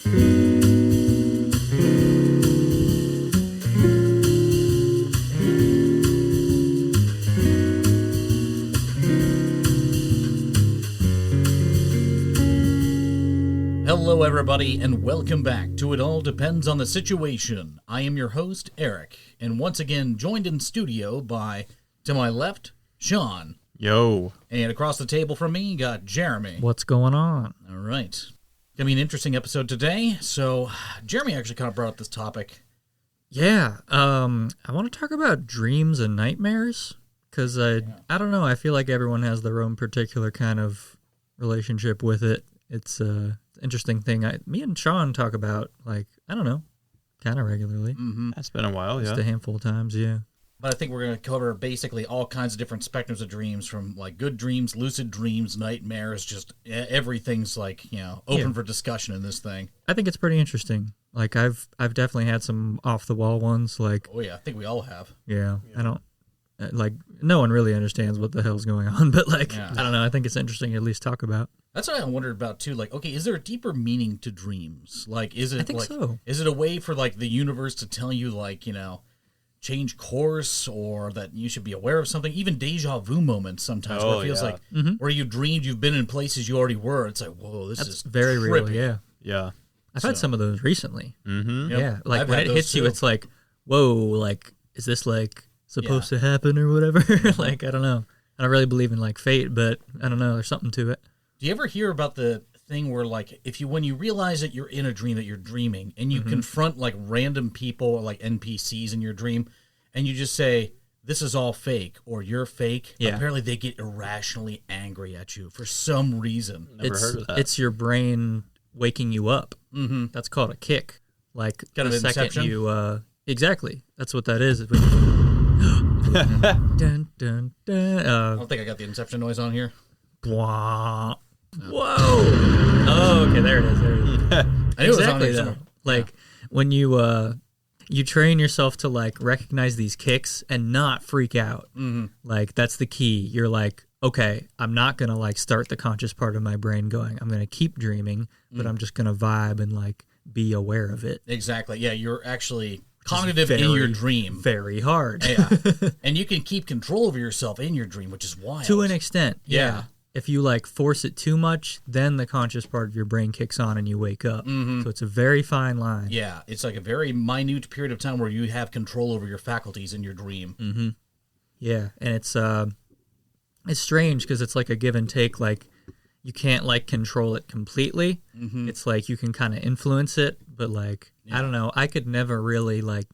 Hello everybody, and welcome back to It All Depends on the Situation. I am your host, Eric, and once again joined in studio by, to my left, Shawn. Yo. And across the table from me, you got Jeremy. What's going on? All right. Gonna be an interesting episode today. So, Jeremy actually kind of brought up this topic. Yeah, I want to talk about dreams and nightmares, because I don't know, I feel like everyone has their own particular kind of relationship with it. It's interesting thing. Me and Shawn talk about, like, I don't know, kind of regularly. Mm-hmm. That's been a while, Just a handful of times, yeah. But I think we're going to cover basically all kinds of different spectrums of dreams, from like good dreams, lucid dreams, nightmares, just everything's like, you know, open for discussion in this thing. I think it's pretty interesting. Like, I've definitely had some off-the-wall ones, like... Oh, yeah, I think we all have. Yeah, I don't... Like, no one really understands what the hell's going on, but, like, I don't know, I think it's interesting to at least talk about. That's what I wondered about, too. Like, okay, is there a deeper meaning to dreams? Like, is it... I think like, so. Is it a way for, like, the universe to tell you, like, you know, change course, or that you should be aware of something? Even deja vu moments sometimes, where it feels like where you dreamed you've been in places you already were. It's like, whoa, this is very trippy. real, yeah. Yeah. I've had some of those recently. Mm-hmm. Yep. Yeah, like I've when had it those hits you, too. it's like, whoa, like, is this like supposed to happen or whatever? Like, I don't know. I don't really believe in like fate, but I don't know. There's something to it. Do you ever hear about the thing where, like, when you realize that you're in a dream, that you're dreaming, and you confront like random people or like NPCs in your dream, and you just say, "This is all fake," or "You're fake"? Yeah. Apparently, they get irrationally angry at you for some reason. Never heard of that. It's your brain waking you up. Mm-hmm. That's called a kick. Like Kind the of second Inception? you, exactly. That's what that is. Dun, dun, dun. I don't think I got the Inception noise on here. Blah. Whoa! Oh, okay, there it is. There it is. I knew it was on Exactly there though. somewhere. Like when you train yourself to like recognize these kicks and not freak out. Mm-hmm. Like that's the key. You're like, okay, I'm not gonna like start the conscious part of my brain going. I'm gonna keep dreaming, but I'm just gonna vibe and like be aware of it. Exactly. Yeah, you're actually cognitive in your dream. Very hard. Yeah, and you can keep control over yourself in your dream, which is wild. To an extent. Yeah. If you like force it too much, then the conscious part of your brain kicks on and you wake up. Mm-hmm. So it's a very fine line. Yeah, it's like a very minute period of time where you have control over your faculties in your dream. Mm-hmm. Yeah, and it's strange because it's like a give and take. Like you can't like control it completely. Mm-hmm. It's like you can kind of influence it, but like I don't know. I could never really like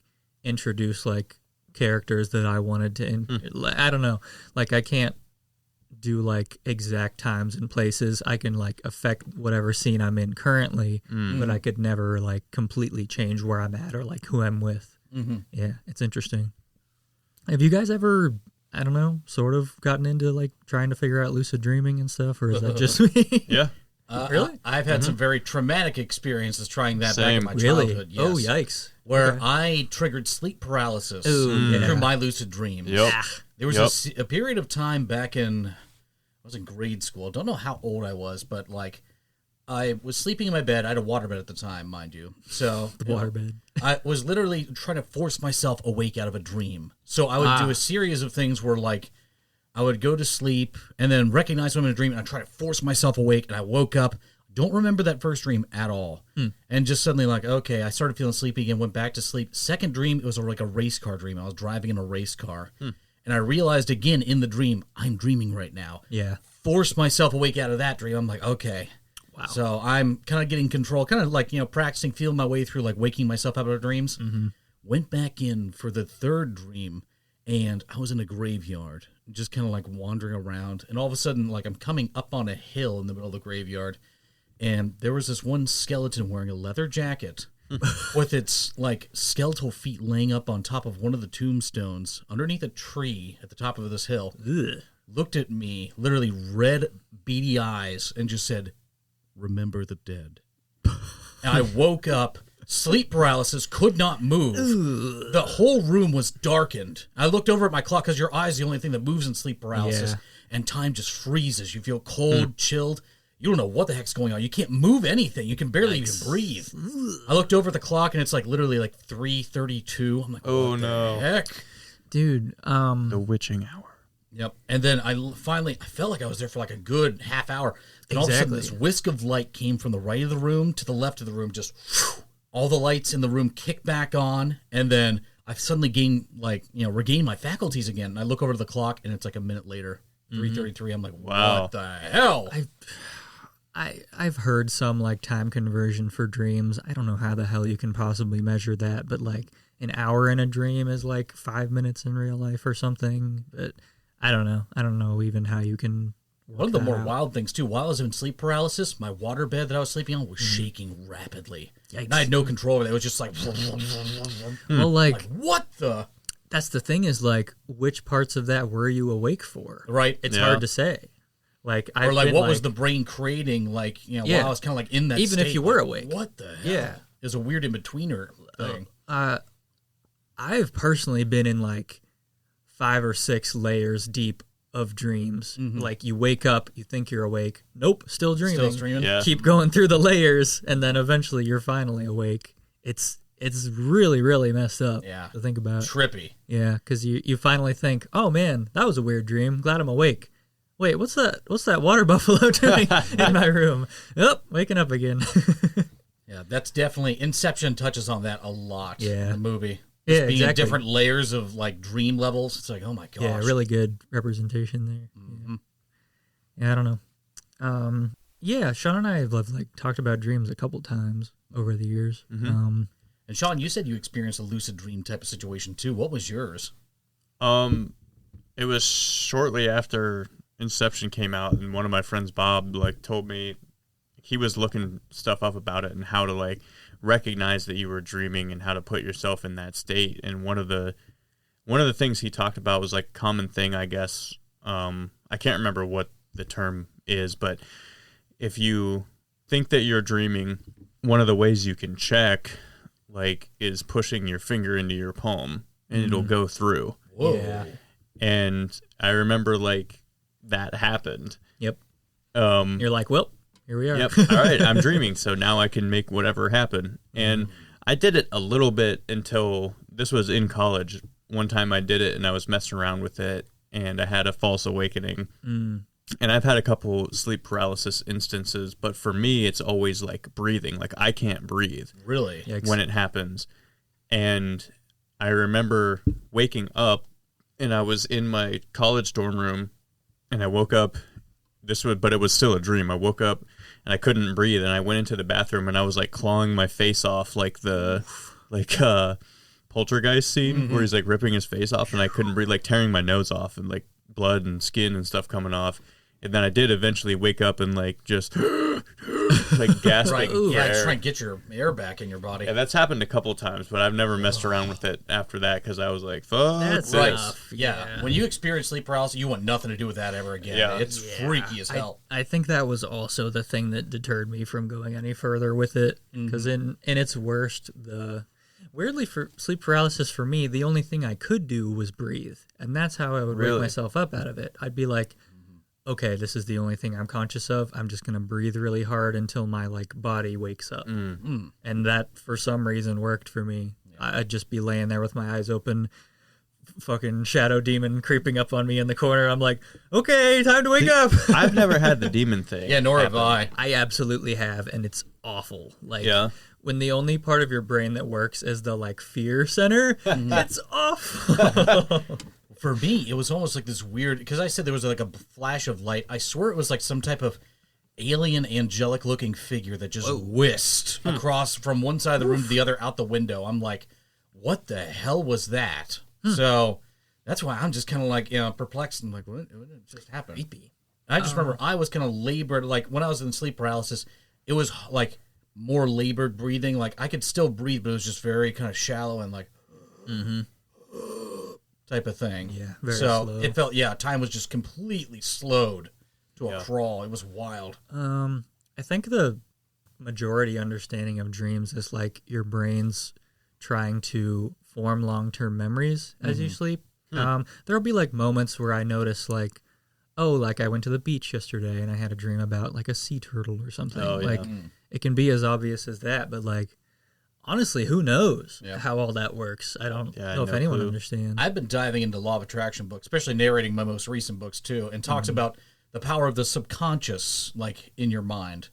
introduce like characters that I wanted to. I don't know. Like I can't do like exact times and places. I can like affect whatever scene I'm in currently, but I could never like completely change where I'm at or like who I'm with. Mm-hmm. Yeah, it's interesting. Have you guys ever, I don't know, sort of gotten into like trying to figure out lucid dreaming and stuff, or is that just me? Yeah. Really? I've had some very traumatic experiences trying that Same. back in my Really? childhood. Yes. Oh, yikes. Where I triggered sleep paralysis Ooh, yeah. through my lucid dreams. Yep. There was a period of time back in, I was in grade school. I don't know how old I was, but like I was sleeping in my bed. I had a waterbed at the time, mind you. So The waterbed. I was literally trying to force myself awake out of a dream. So I would do a series of things where like I would go to sleep and then recognize when I'm in a dream and I try to force myself awake, and I woke up. Don't remember that first dream at all. And just suddenly like, okay, I started feeling sleepy again, went back to sleep. Second dream, it was like a race car dream. I was driving in a race car. And I realized again in the dream, I'm dreaming right now. Yeah. Forced myself awake out of that dream. I'm like, okay. Wow. So I'm kind of getting control, kind of like, you know, practicing, feeling my way through like waking myself out of dreams. Went back in for the third dream, and I was in a graveyard, just kind of like wandering around. And all of a sudden, like I'm coming up on a hill in the middle of the graveyard, and there was this one skeleton wearing a leather jacket with its like skeletal feet laying up on top of one of the tombstones underneath a tree at the top of this hill. Ugh. Looked at me, literally red, beady eyes, and just said, "Remember the dead." And I woke up, sleep paralysis, could not move. Ugh. The whole room was darkened. I looked over at my clock because your eye is the only thing that moves in sleep paralysis, and time just freezes. You feel cold, chilled. you don't know what the heck's going on. You can't move anything. You can barely even breathe. I looked over at the clock, and it's like literally like 3:32. I'm like, what the heck? Dude, The witching hour. Yep. And then I felt like I was there for like a good half hour. Then all of a sudden, this whisk of light came from the right of the room to the left of the room. Just all the lights in the room kicked back on, and then I suddenly regained my faculties again. And I look over to the clock, and it's like a minute later, 3:33. I'm like, what the hell? I've heard some like time conversion for dreams. I don't know how the hell you can possibly measure that, but like an hour in a dream is like 5 minutes in real life or something. But I don't know. I don't know even how you can. One of the more wild things too, while I was in sleep paralysis, my water bed that I was sleeping on was shaking rapidly. And I had no control over it. It was just like, well, like what the? That's the thing is like, which parts of that were you awake for? Right. It's hard to say. Like, what was the brain creating? Like, while I was kind of like in that even state, if you were awake. What the hell? Yeah. There's a weird in-betweener thing. I've personally been in like 5 or 6 layers deep of dreams. Like you wake up, you think you're awake. Nope, still dreaming. Still dreaming. Yeah. Keep going through the layers, and then eventually you're finally awake. It's really, really messed up to think about. Trippy. Yeah, because you finally think, oh man, that was a weird dream. Glad I'm awake. Wait, what's that water buffalo doing in my room? Oh, waking up again. Yeah, that's definitely Inception touches on that a lot in the movie. Yeah, being exactly. different layers of like dream levels. It's like, oh my gosh. Yeah, really good representation there. Yeah, I don't know. Yeah, Sean and I have like talked about dreams a couple times over the years. And Shawn, you said you experienced a lucid dream type of situation too. What was yours? It was shortly after Inception came out, and one of my friends, Bob, like told me he was looking stuff up about it and how to like recognize that you were dreaming and how to put yourself in that state. And one of the things he talked about was like common thing, I guess. I can't remember what the term is, but if you think that you're dreaming, one of the ways you can check like is pushing your finger into your palm and it'll go through. Whoa. Yeah. And I remember like that happened. Yep. You're like, well, here we are. Yep. All right, I'm dreaming, so now I can make whatever happen. And I did it a little bit until this was in college. One time I did it and I was messing around with it and I had a false awakening. And I've had a couple sleep paralysis instances, but for me it's always like breathing. Like I can't breathe. Really? When it happens. And I remember waking up and I was in my college dorm room and I woke up. But it was still a dream. I woke up and I couldn't breathe and I went into the bathroom and I was like clawing my face off like the Poltergeist scene where he's like ripping his face off and I couldn't breathe, like tearing my nose off and like blood and skin and stuff coming off. And then I did eventually wake up and like just like gasping. Right. Just trying to get your air back in your body. Yeah, that's happened a couple times, but I've never messed around with it after that because I was like, fuck That's right. tough. Yeah. When you experience sleep paralysis, you want nothing to do with that ever again. Yeah. It's freaky as hell. I think that was also the thing that deterred me from going any further with it. Because in its worst, weirdly for sleep paralysis for me, the only thing I could do was breathe. And that's how I would wake myself up out of it. I'd be like, okay, this is the only thing I'm conscious of. I'm just going to breathe really hard until my like body wakes up. And that for some reason worked for me. Yeah. I'd just be laying there with my eyes open, fucking shadow demon creeping up on me in the corner. I'm like, okay, time to wake up. I've never had the demon thing. Yeah, nor have I. I absolutely have, and it's awful. Like, when the only part of your brain that works is the like fear center, it's awful. For me, it was almost like this weird, because I said there was like a flash of light. I swear it was like some type of alien angelic looking figure that just whisked across from one side of the room to the other out the window. I'm like, what the hell was that? So that's why I'm just kind of like, perplexed and like, what just happened? Creepy. I just remember I was kind of labored, like when I was in sleep paralysis, it was like more labored breathing. Like I could still breathe, but it was just very kind of shallow and like type of thing. Yeah, very so slow. it felt, time was just completely slowed to a crawl. It was wild. I think the majority understanding of dreams is like your brain's trying to form long-term memories as you sleep. There'll be like moments where I notice like, oh, like I went to the beach yesterday and I had a dream about like a sea turtle or something. Oh, yeah. Like it can be as obvious as that, but like honestly, who knows Yeah. how all that works? I don't Yeah, know if no anyone clue. understands. I've been diving into law of attraction books, especially narrating my most recent books too, and talks about the power of the subconscious, like in your mind,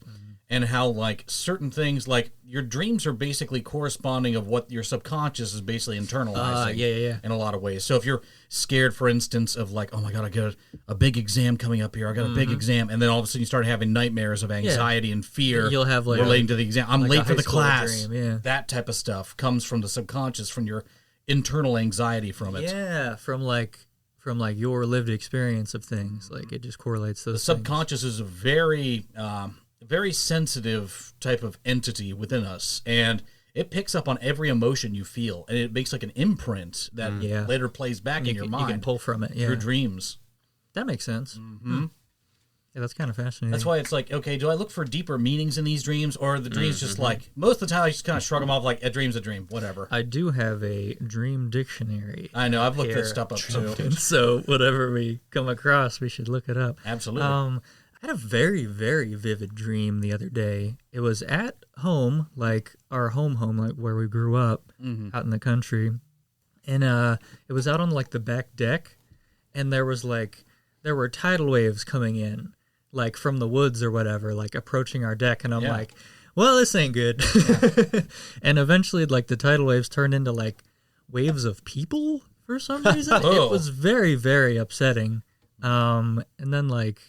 and how like certain things, like your dreams are basically corresponding of what your subconscious is basically internalizing. Yeah. In a lot of ways. So if you're scared, for instance, of like, oh my god, I got a big exam coming up here. I got a big exam, and then all of a sudden you start having nightmares of anxiety and fear. You'll have like relating to the exam. I'm like late a for the high school class. dream, yeah. That type of stuff comes from the subconscious, from your internal anxiety from it. Yeah, from like your lived experience of things. Like it just correlates those The subconscious is a very, very sensitive type of entity within us, and it picks up on every emotion you feel, and it makes like an imprint that later plays back in your mind. You can pull from it. Yeah, through dreams. that makes sense. Yeah, that's kind of fascinating. That's why it's like, okay, do I look for deeper meanings in these dreams, or are the dreams just like, most of the time I just kind of shrug them off like, a dream's a dream, whatever. I do have a dream dictionary. I know, I've looked here. this stuff up too. And so whatever we come across, we should look it up. Absolutely. I had a very, very vivid dream the other day. It was at home, like our home, like where we grew up, out in the country. And it was out on like the back deck, and there were tidal waves coming in, like from the woods or whatever, like approaching our deck. And I'm like, well, this ain't good. And eventually like the tidal waves turned into like waves of people for some reason. Oh. It was very, very upsetting. And then like,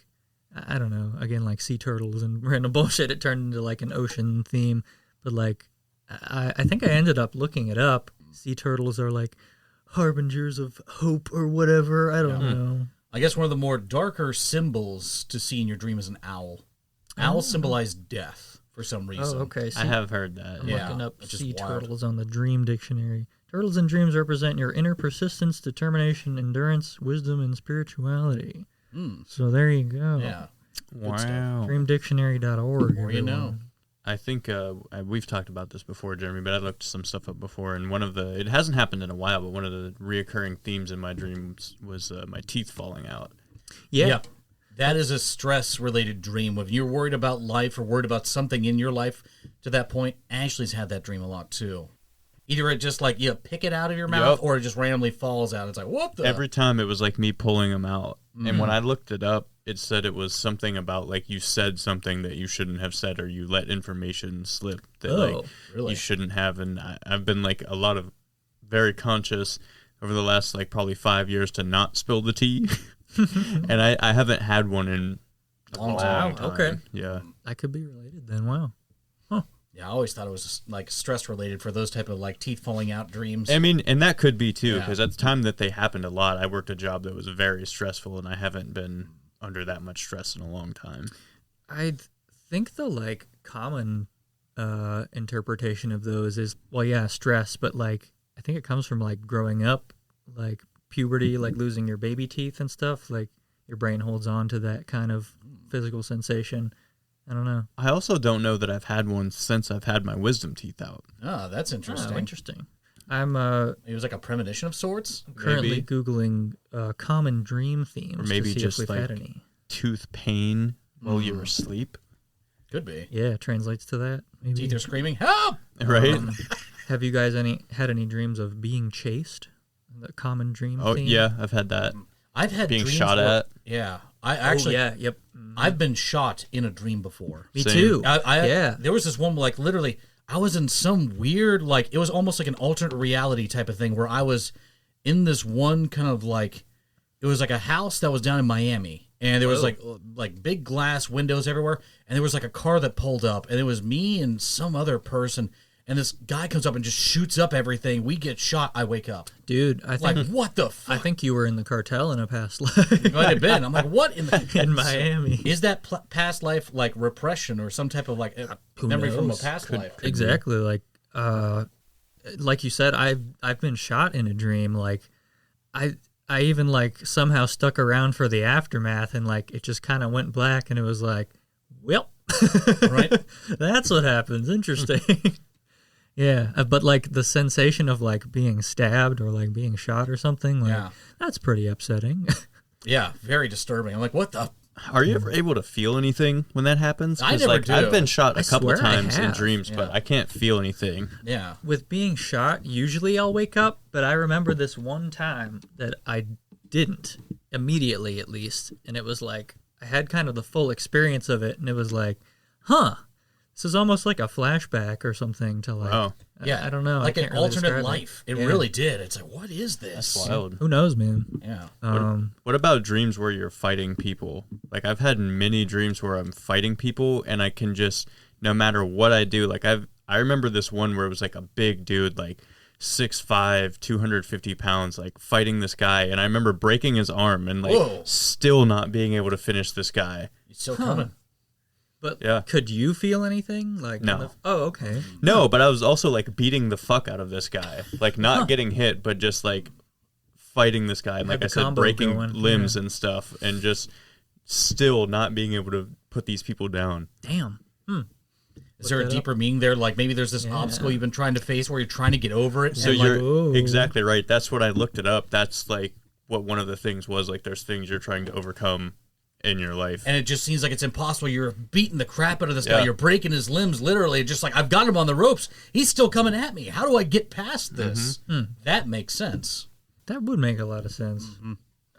I don't know, again, like sea turtles and random bullshit, it turned into like an ocean theme. But like, I think I ended up looking it up. Sea turtles are like harbingers of hope or whatever. I don't know. I guess one of the more darker symbols to see in your dream is an owl. Owls symbolize death for some reason. Oh, okay. I have heard that. I'm Yeah, looking up which is sea wild. turtles on the Dream Dictionary. Turtles in dreams represent your inner persistence, determination, endurance, wisdom, and spirituality. So there you go. Yeah. Wow. DreamDictionary.org. Or you know. I think we've talked about this before, Jeremy, but I looked some stuff up before, and it hasn't happened in a while, but one of the reoccurring themes in my dreams was my teeth falling out. Yeah. That is a stress-related dream. When you're worried about life or worried about something in your life to that point, Ashley's had that dream a lot too. Either it just like you pick it out of your mouth, or it just randomly falls out. It's like, what the? Every time it was like me pulling them out. And when I looked it up, it said it was something about like you said something that you shouldn't have said, or you let information slip that like really? you shouldn't have. And I've been like very conscious over the last like probably 5 years to not spill the tea. And I haven't had one in a long time. Okay. Yeah. That could be related then. Wow. Yeah, I always thought it was like stress-related for those type of like teeth falling out dreams. I mean, and that could be too, Yeah. because at the time that they happened a lot, I worked a job that was very stressful, and I haven't been under that much stress in a long time. I think the like common interpretation of those is, well, yeah, stress, but like I think it comes from like growing up, like puberty, like losing your baby teeth and stuff. Like your brain holds on to that kind of physical sensation. I don't know. I also don't know that I've had one since I've had my wisdom teeth out. Oh, that's interesting. Oh, interesting. I'm It was like a premonition of sorts. currently Maybe. Googling common dream themes Or maybe to see just if we've had like any. tooth pain while you're asleep, Could be. Yeah, it translates to that. Maybe. Teeth are screaming, help! right? Have you guys had any dreams of being chased? The common dream Oh theme? yeah, I've had that. I've had Being dreams shot where- at. Yeah. I actually, yeah, yep. I've been shot in a dream before. Me Same. too. Yeah. There was this one, like, literally, I was in some weird, like, it was almost like an alternate reality type of thing where I was in this one kind of, like, it was like a house that was down in Miami. And there was, like big glass windows everywhere. And there was, like, a car that pulled up. And it was me and some other person. And this guy comes up and just shoots up everything. We get shot. I wake up. Dude, I think Like, what the I fuck? think you were in the cartel in a past life It might have been. I'm like, what in the... in Miami. Is that past life like repression or some type of like memory from a knows? past life? Exactly. Like you said, I've been shot in a dream. Like I even like somehow stuck around for the aftermath, and like it just kind of went black, and it was like, well, Right? that's what happens. Interesting. Yeah, but like the sensation of like being stabbed or like being shot or something, like Yeah. that's pretty upsetting. Yeah, very disturbing. I'm like, what the? Are you ever able to feel anything when that happens? I never like, do. I've been shot a couple swear I times in have. dreams, but Yeah. I can't feel anything. Yeah. With being shot, usually I'll wake up, but I remember this one time that I didn't, immediately at least, and it was like, I had kind of the full experience of it, and it was like, huh, this is almost like a flashback or something to like, Wow. Yeah. I don't know. Like I an can't really alternate describe life. It Yeah. really did. It's like, what is this? That's wild. Who knows, man? Yeah. What about dreams where you're fighting people? Like, I've had many dreams where I'm fighting people, and I can just, no matter what I do, like, I remember this one where it was like a big dude, like 6'5", 250 pounds, like fighting this guy, and I remember breaking his arm and like Whoa. still not being able to finish this guy. It's still coming. But Yeah. could you feel anything? Like, No. oh, okay. No, but I was also like beating the fuck out of this guy, like not getting hit, but just like fighting this guy, and like the I said, combo breaking going. limbs and stuff, and just still not being able to put these people down. Damn. Is there a that up. deeper meaning there? Like maybe there's this obstacle you've been trying to face where you're trying to get over it. So and you're Whoa. exactly right. That's what I looked it up. That's like what one of the things was. Like, there's things you're trying to overcome in your life. and it just seems like it's impossible. You're beating the crap out of this guy. Yeah. You're breaking his limbs, literally. Just like, I've got him on the ropes. He's still coming at me. How do I get past this? That makes sense. That would make a lot of sense.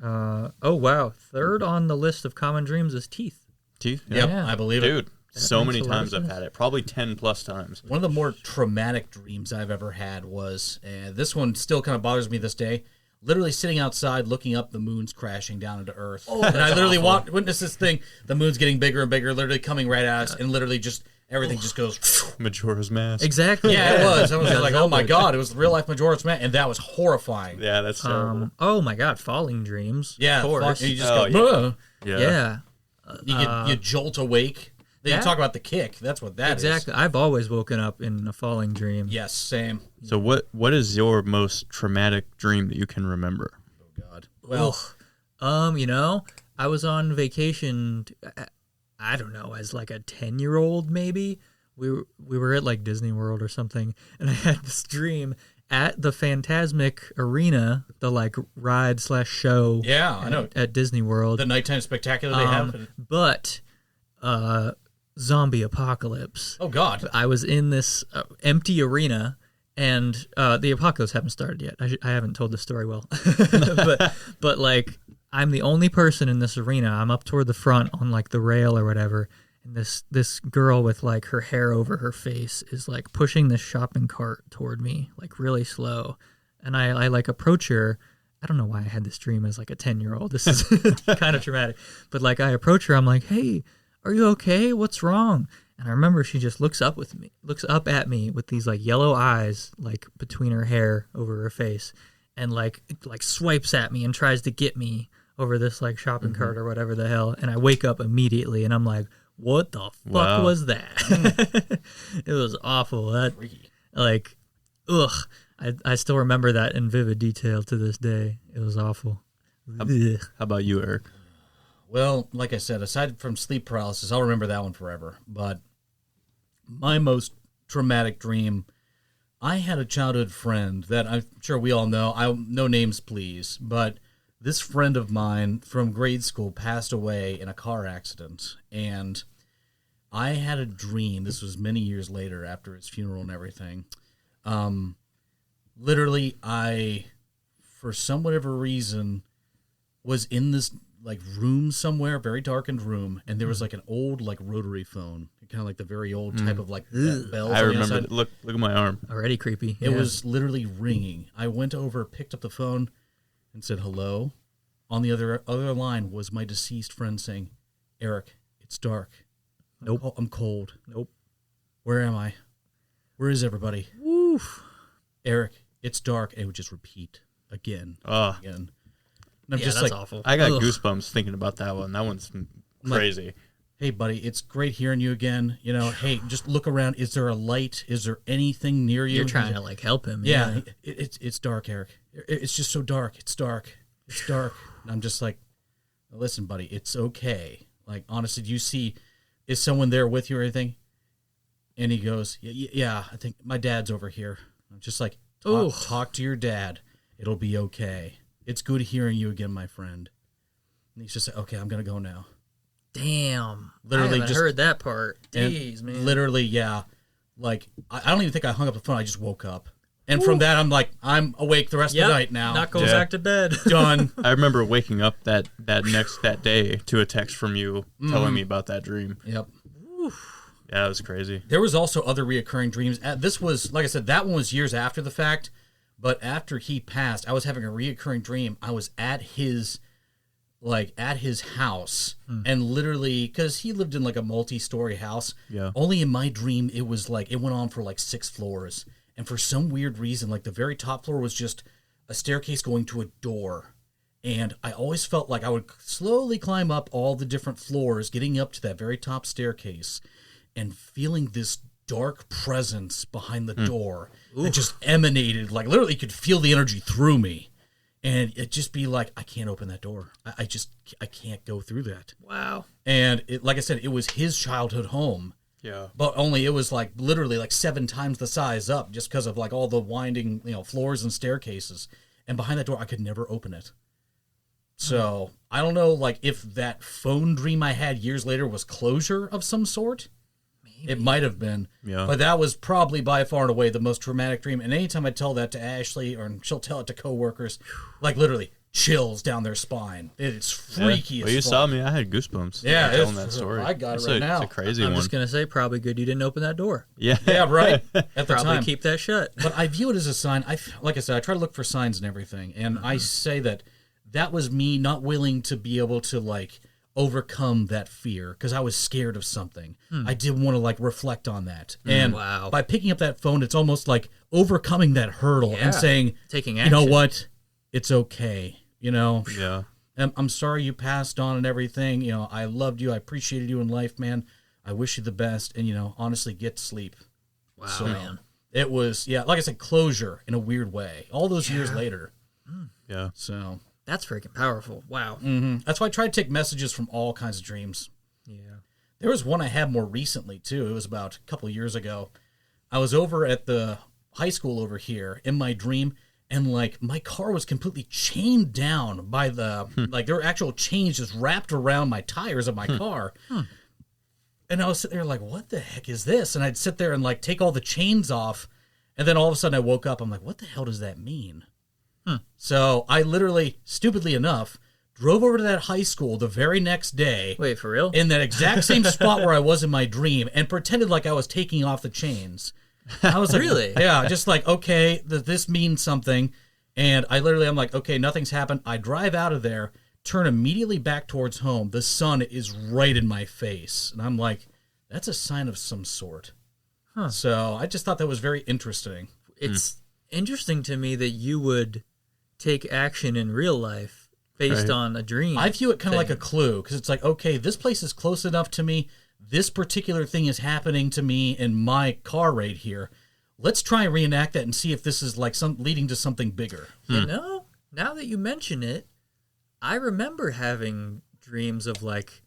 Oh, wow. Third on the list of common dreams is teeth. Teeth? Yep, Yeah. I believe it. Dude, so makes many a lot of times I've sense. had it. Probably 10 plus times. One of the more traumatic dreams I've ever had was, and this one still kind of bothers me this day, literally sitting outside looking up, the moon's crashing down into Earth. And I literally witnessed this thing, the moon's getting bigger and bigger, literally coming right at us, and literally just, everything just goes, Majora's Mask. Exactly. yeah, it was. I was Yeah, like, oh my Zelda. God, it was the real life Majora's Mask, and that was horrifying. Yeah, that's terrible. Oh, my God. Falling dreams. Yeah, Of course. and you just Oh, go, yeah. Yeah. you jolt awake. Then yeah. you talk about the kick. That's what that is. Exactly. I've always woken up in a falling dream. Yes, same. So what is your most traumatic dream that you can remember? Oh God. Well, You know, I was on vacation, I don't know, as like a 10-year-old maybe. We were at like Disney World or something, and I had this dream at the Phantasmic Arena, the like ride/show yeah, I know. at Disney World. The nighttime spectacular they have. But zombie apocalypse. Oh God. I was in this empty arena, and the apocalypse haven't started yet. I haven't told the story well, but like I'm the only person in this arena. I'm up toward the front on like the rail or whatever, and this girl with like her hair over her face is like pushing this shopping cart toward me like really slow, and I like approach her. I don't know why I had this dream as like a 10-year-old. This is kind of traumatic, but like I approach her, I'm like, hey. Are you okay? What's wrong? And I remember she just looks up at me with these like yellow eyes, like between her hair over her face, and like swipes at me and tries to get me over this like shopping cart or whatever the hell. And I wake up immediately and I'm like, what the fuck Wow. was that? It was awful. That like, ugh. I still remember that in vivid detail to this day. It was awful. Ugh. How about you, Eric? Well, like I said, aside from sleep paralysis, I'll remember that one forever. But my most traumatic dream, I had a childhood friend that I'm sure we all know. No names, please. But this friend of mine from grade school passed away in a car accident. And I had a dream. This was many years later after his funeral and everything. Literally, I, for some whatever reason, was in this like room somewhere, very darkened room, and there was like an old like rotary phone, kind of like the very old type of like bells. I on the remember. outside. Look at my arm. Already creepy. It Yeah. was literally ringing. I went over, picked up the phone, and said hello. On the other line was my deceased friend saying, "Eric, it's dark. Nope. I'm cold. Nope. Where am I? Where is everybody? Woof. Eric, it's dark." And it would just repeat again, Ah, again. And I'm Yeah, just that's like, awful. I got Ugh. goosebumps thinking about that one. That one's crazy. "Hey, buddy, it's great hearing you again. You know, hey, just look around. Is there a light? Is there anything near you?" You're trying to like help him. Yeah, it's dark, Eric. It's just so dark. It's dark. It's dark. And I'm just like, listen, buddy, it's okay. Like, honestly, do you see, is someone there with you or anything? And he goes, yeah, I think my dad's over here. I'm just like, talk to your dad. It'll be okay. It's good hearing you again, my friend. And he's just like, okay, I'm going to go now. Damn. Literally I haven't just heard that part. Jeez, man. Literally, yeah. Like, I don't even think I hung up the phone. I just woke up. And from that, I'm like, I'm awake the rest of the night now. Not going back to bed. Done. I remember waking up that day to a text from you telling me about that dream. Yep. Yeah, it was crazy. There was also other reoccurring dreams. This was, like I said, that one was years after the fact. But after he passed, I was having a reoccurring dream. I was at his house, and literally, because he lived in like a multi-story house. Yeah. Only in my dream, it was like it went on for like 6 floors, and for some weird reason, like the very top floor was just a staircase going to a door, and I always felt like I would slowly climb up all the different floors, getting up to that very top staircase, and feeling this dark presence behind the door that just emanated, like literally, you could feel the energy through me. And it'd just be like, I can't open that door. I can't go through that. Wow. And like I said, it was his childhood home. Yeah. But only it was like literally like 7 times the size up just because of like all the winding, floors and staircases. And behind that door, I could never open it. So I don't know, like if that phone dream I had years later was closure of some sort. It might have been. Yeah. But that was probably by far and away the most traumatic dream. And anytime I tell that to Ashley, or she'll tell it to coworkers, like literally chills down their spine. It's freaky as Well, you fuck. saw me. I had goosebumps. Yeah, telling that story. I got it right now. It's a crazy I'm one. just going to say, probably good you didn't open that door. Yeah. Yeah, right. At the Probably time. keep that shut. But I view it as a sign. Like I said, I try to look for signs and everything. And I say that was me not willing to be able to like overcome that fear because I was scared of something. I did want to like reflect on that. And Wow. by picking up that phone, it's almost like overcoming that hurdle and saying, Taking you know action. what? It's okay. Yeah. I'm sorry you passed on and everything. I loved you. I appreciated you in life, man. I wish you the best. And, honestly, get sleep. Wow, So, man. It was, like I said, closure in a weird way. All those years later. Yeah. So That's freaking powerful. Wow. that's why I try to take messages from all kinds of dreams. Yeah. There was one I had more recently, too. It was about a couple of years ago. I was over at the high school over here in my dream, and, like, my car was completely chained down by the, like, there were actual chains just wrapped around my tires of my car. And I was sitting there like, what the heck is this? And I'd sit there and, like, take all the chains off, and then all of a sudden I woke up. I'm like, what the hell does that mean? So I literally, stupidly enough, drove over to that high school the very next day. Wait, for real? In that exact same spot where I was in my dream, and pretended like I was taking off the chains. I was like, Really? Yeah, just like, okay, this means something. And I'm like, okay, nothing's happened. I drive out of there, turn immediately back towards home. The sun is right in my face. And I'm like, that's a sign of some sort. So I just thought that was very interesting. It's interesting to me that you would take action in real life based on a dream. I view it kind of like a thing. clue, because it's like, okay, this place is close enough to me. This particular thing is happening to me in my car right here. Let's try and reenact that and see if this is like leading to something bigger. You know, now that you mention it, I remember having dreams of like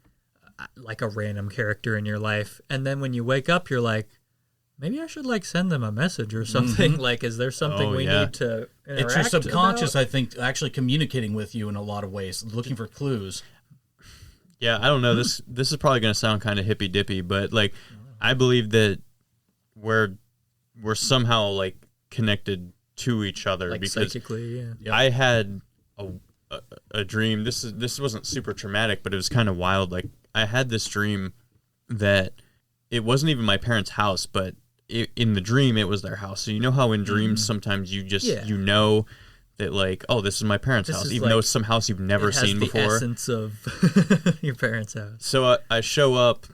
a random character in your life, and then when you wake up, you're like, maybe I should like send them a message or something. Like, is there something we need to interact It's your subconscious, about? I think, actually communicating with you in a lot of ways, looking for clues. Yeah, I don't know. This is probably going to sound kind of hippy dippy, but like I believe that we're somehow like connected to each other Like because psychically, yeah. Yep. I had a dream. This wasn't super traumatic, but it was kind of wild. Like I had this dream that it wasn't even my parents' house, but in the dream it was their house. So you know how in dreams sometimes you just you know that like, oh, this is my parents' This house, is even though it's some house you've never It has seen the before. essence of your parents' house. So I show up,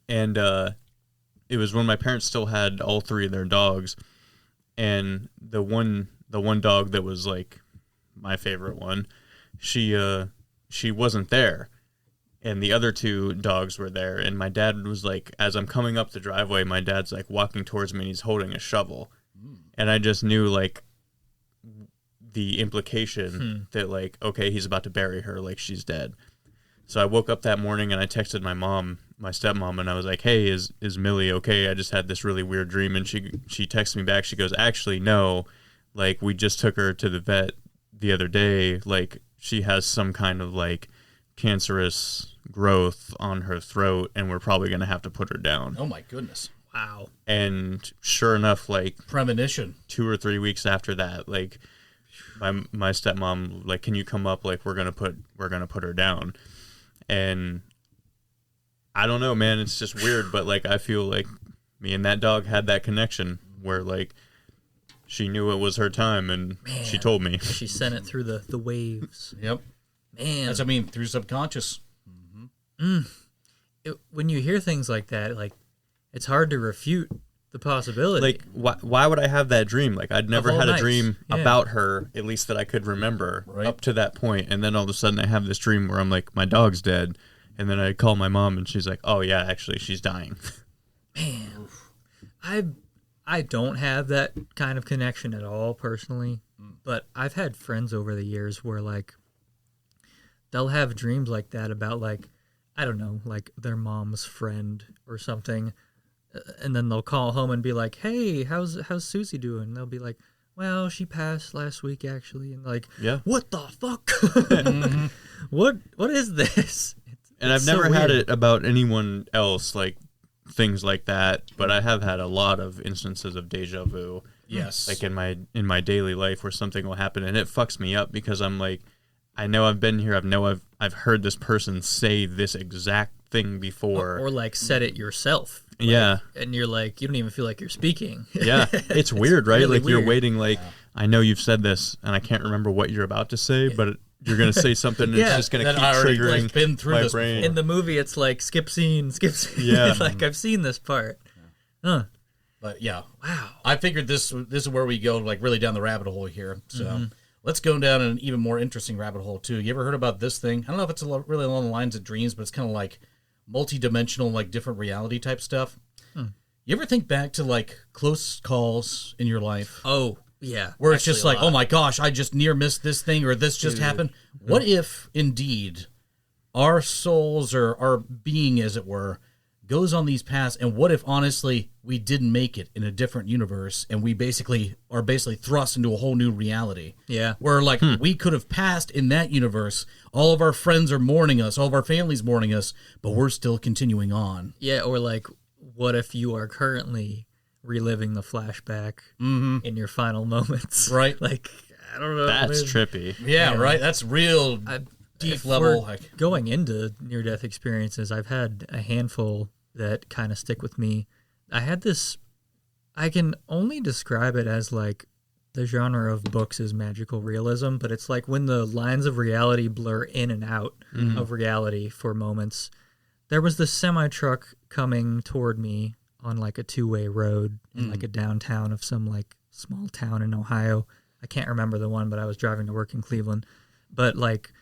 and it was when my parents still had all 3 of their dogs, and the one dog that was like my favorite one, she wasn't there, and the other 2 dogs were there, and my dad was like, as I'm coming up the driveway, my dad's like walking towards me, and he's holding a shovel, and I just knew like the implication that like, okay, he's about to bury her, like she's dead. So I woke up that morning and I texted my mom, my stepmom, and I was like, hey, is Millie okay? I just had this really weird dream. And she texted me back. She goes, actually, no, like we just took her to the vet the other day. Like she has some kind of like cancerous growth on her throat, and we're probably going to have to put her down. Oh my goodness. Wow. And sure enough, like Premonition. 2 or 3 weeks after that, like my stepmom, like, can you come up? Like, we're gonna put her down. And I don't know, man, it's just weird, but like I feel like me and that dog had that connection where like she knew it was her time, and she told me. She sent it through the waves. Yep. Man. That's, I mean, through subconscious. When you hear things like that, like, it's hard to refute the possibility. Like, why would I have that dream? Like, I'd never had a dream Yeah. about her, at least that I could remember, Right. up to that point. And then all of a sudden I have this dream where I'm like, my dog's dead. And then I call my mom, and she's like, oh, yeah, actually, she's dying. Man, I don't have that kind of connection at all personally, but I've had friends over the years where, like, they'll have dreams like that about, like, I don't know, like their mom's friend or something, and then they'll call home and be like, hey, how's Susie doing? And they'll be like, well, she passed last week actually. And like, Yeah. what the fuck? What is this? And I've never had it about anyone else, like things like that, but I have had a lot of instances of deja vu. Yes. Like in my daily life where something will happen and it fucks me up because I'm like, I know I've been here, I've heard this person say this exact thing before. Or like said it yourself. Like, yeah. And you're like, you don't even feel like you're speaking. Yeah. It's weird, right? really like you're weird. waiting, like, I know you've said this and I can't remember what you're about to say, but you're going to say something and Yeah. it's just going to That keep I already, triggering like, been through my this brain. In the movie, it's like skip scene. Yeah. Like, I've seen this part. Huh. But yeah. Wow. I figured this is where we go, like, really down the rabbit hole here. So let's go down an even more interesting rabbit hole, too. You ever heard about this thing? I don't know if it's really along the lines of dreams, but it's kind of like multi-dimensional, like, different reality type stuff. You ever think back to, like, close calls in your life? Oh, yeah. Where it's Actually, just a like, lot. oh my gosh, I just near missed this thing, or this just happened. What if, indeed, our souls, or our being, as it were, goes on these paths, and what if, honestly, we didn't make it in a different universe, and we are basically thrust into a whole new reality? Yeah. Where, like, we could have passed in that universe, all of our friends are mourning us, all of our families mourning us, but we're still continuing on. Yeah, or like, what if you are currently reliving the flashback in your final moments? Right. Like, I don't know. That's man. trippy. Yeah, right? That's real deep If level. we're Like, going into near-death experiences, I've had a handful that kind of stick with me. I had this, I can only describe it as like the genre of books is magical realism, but it's like when the lines of reality blur in and out of reality for moments. There was this semi-truck coming toward me on like a two-way road in like a downtown of some like small town in Ohio. I can't remember the one, but I was driving to work in Cleveland. But like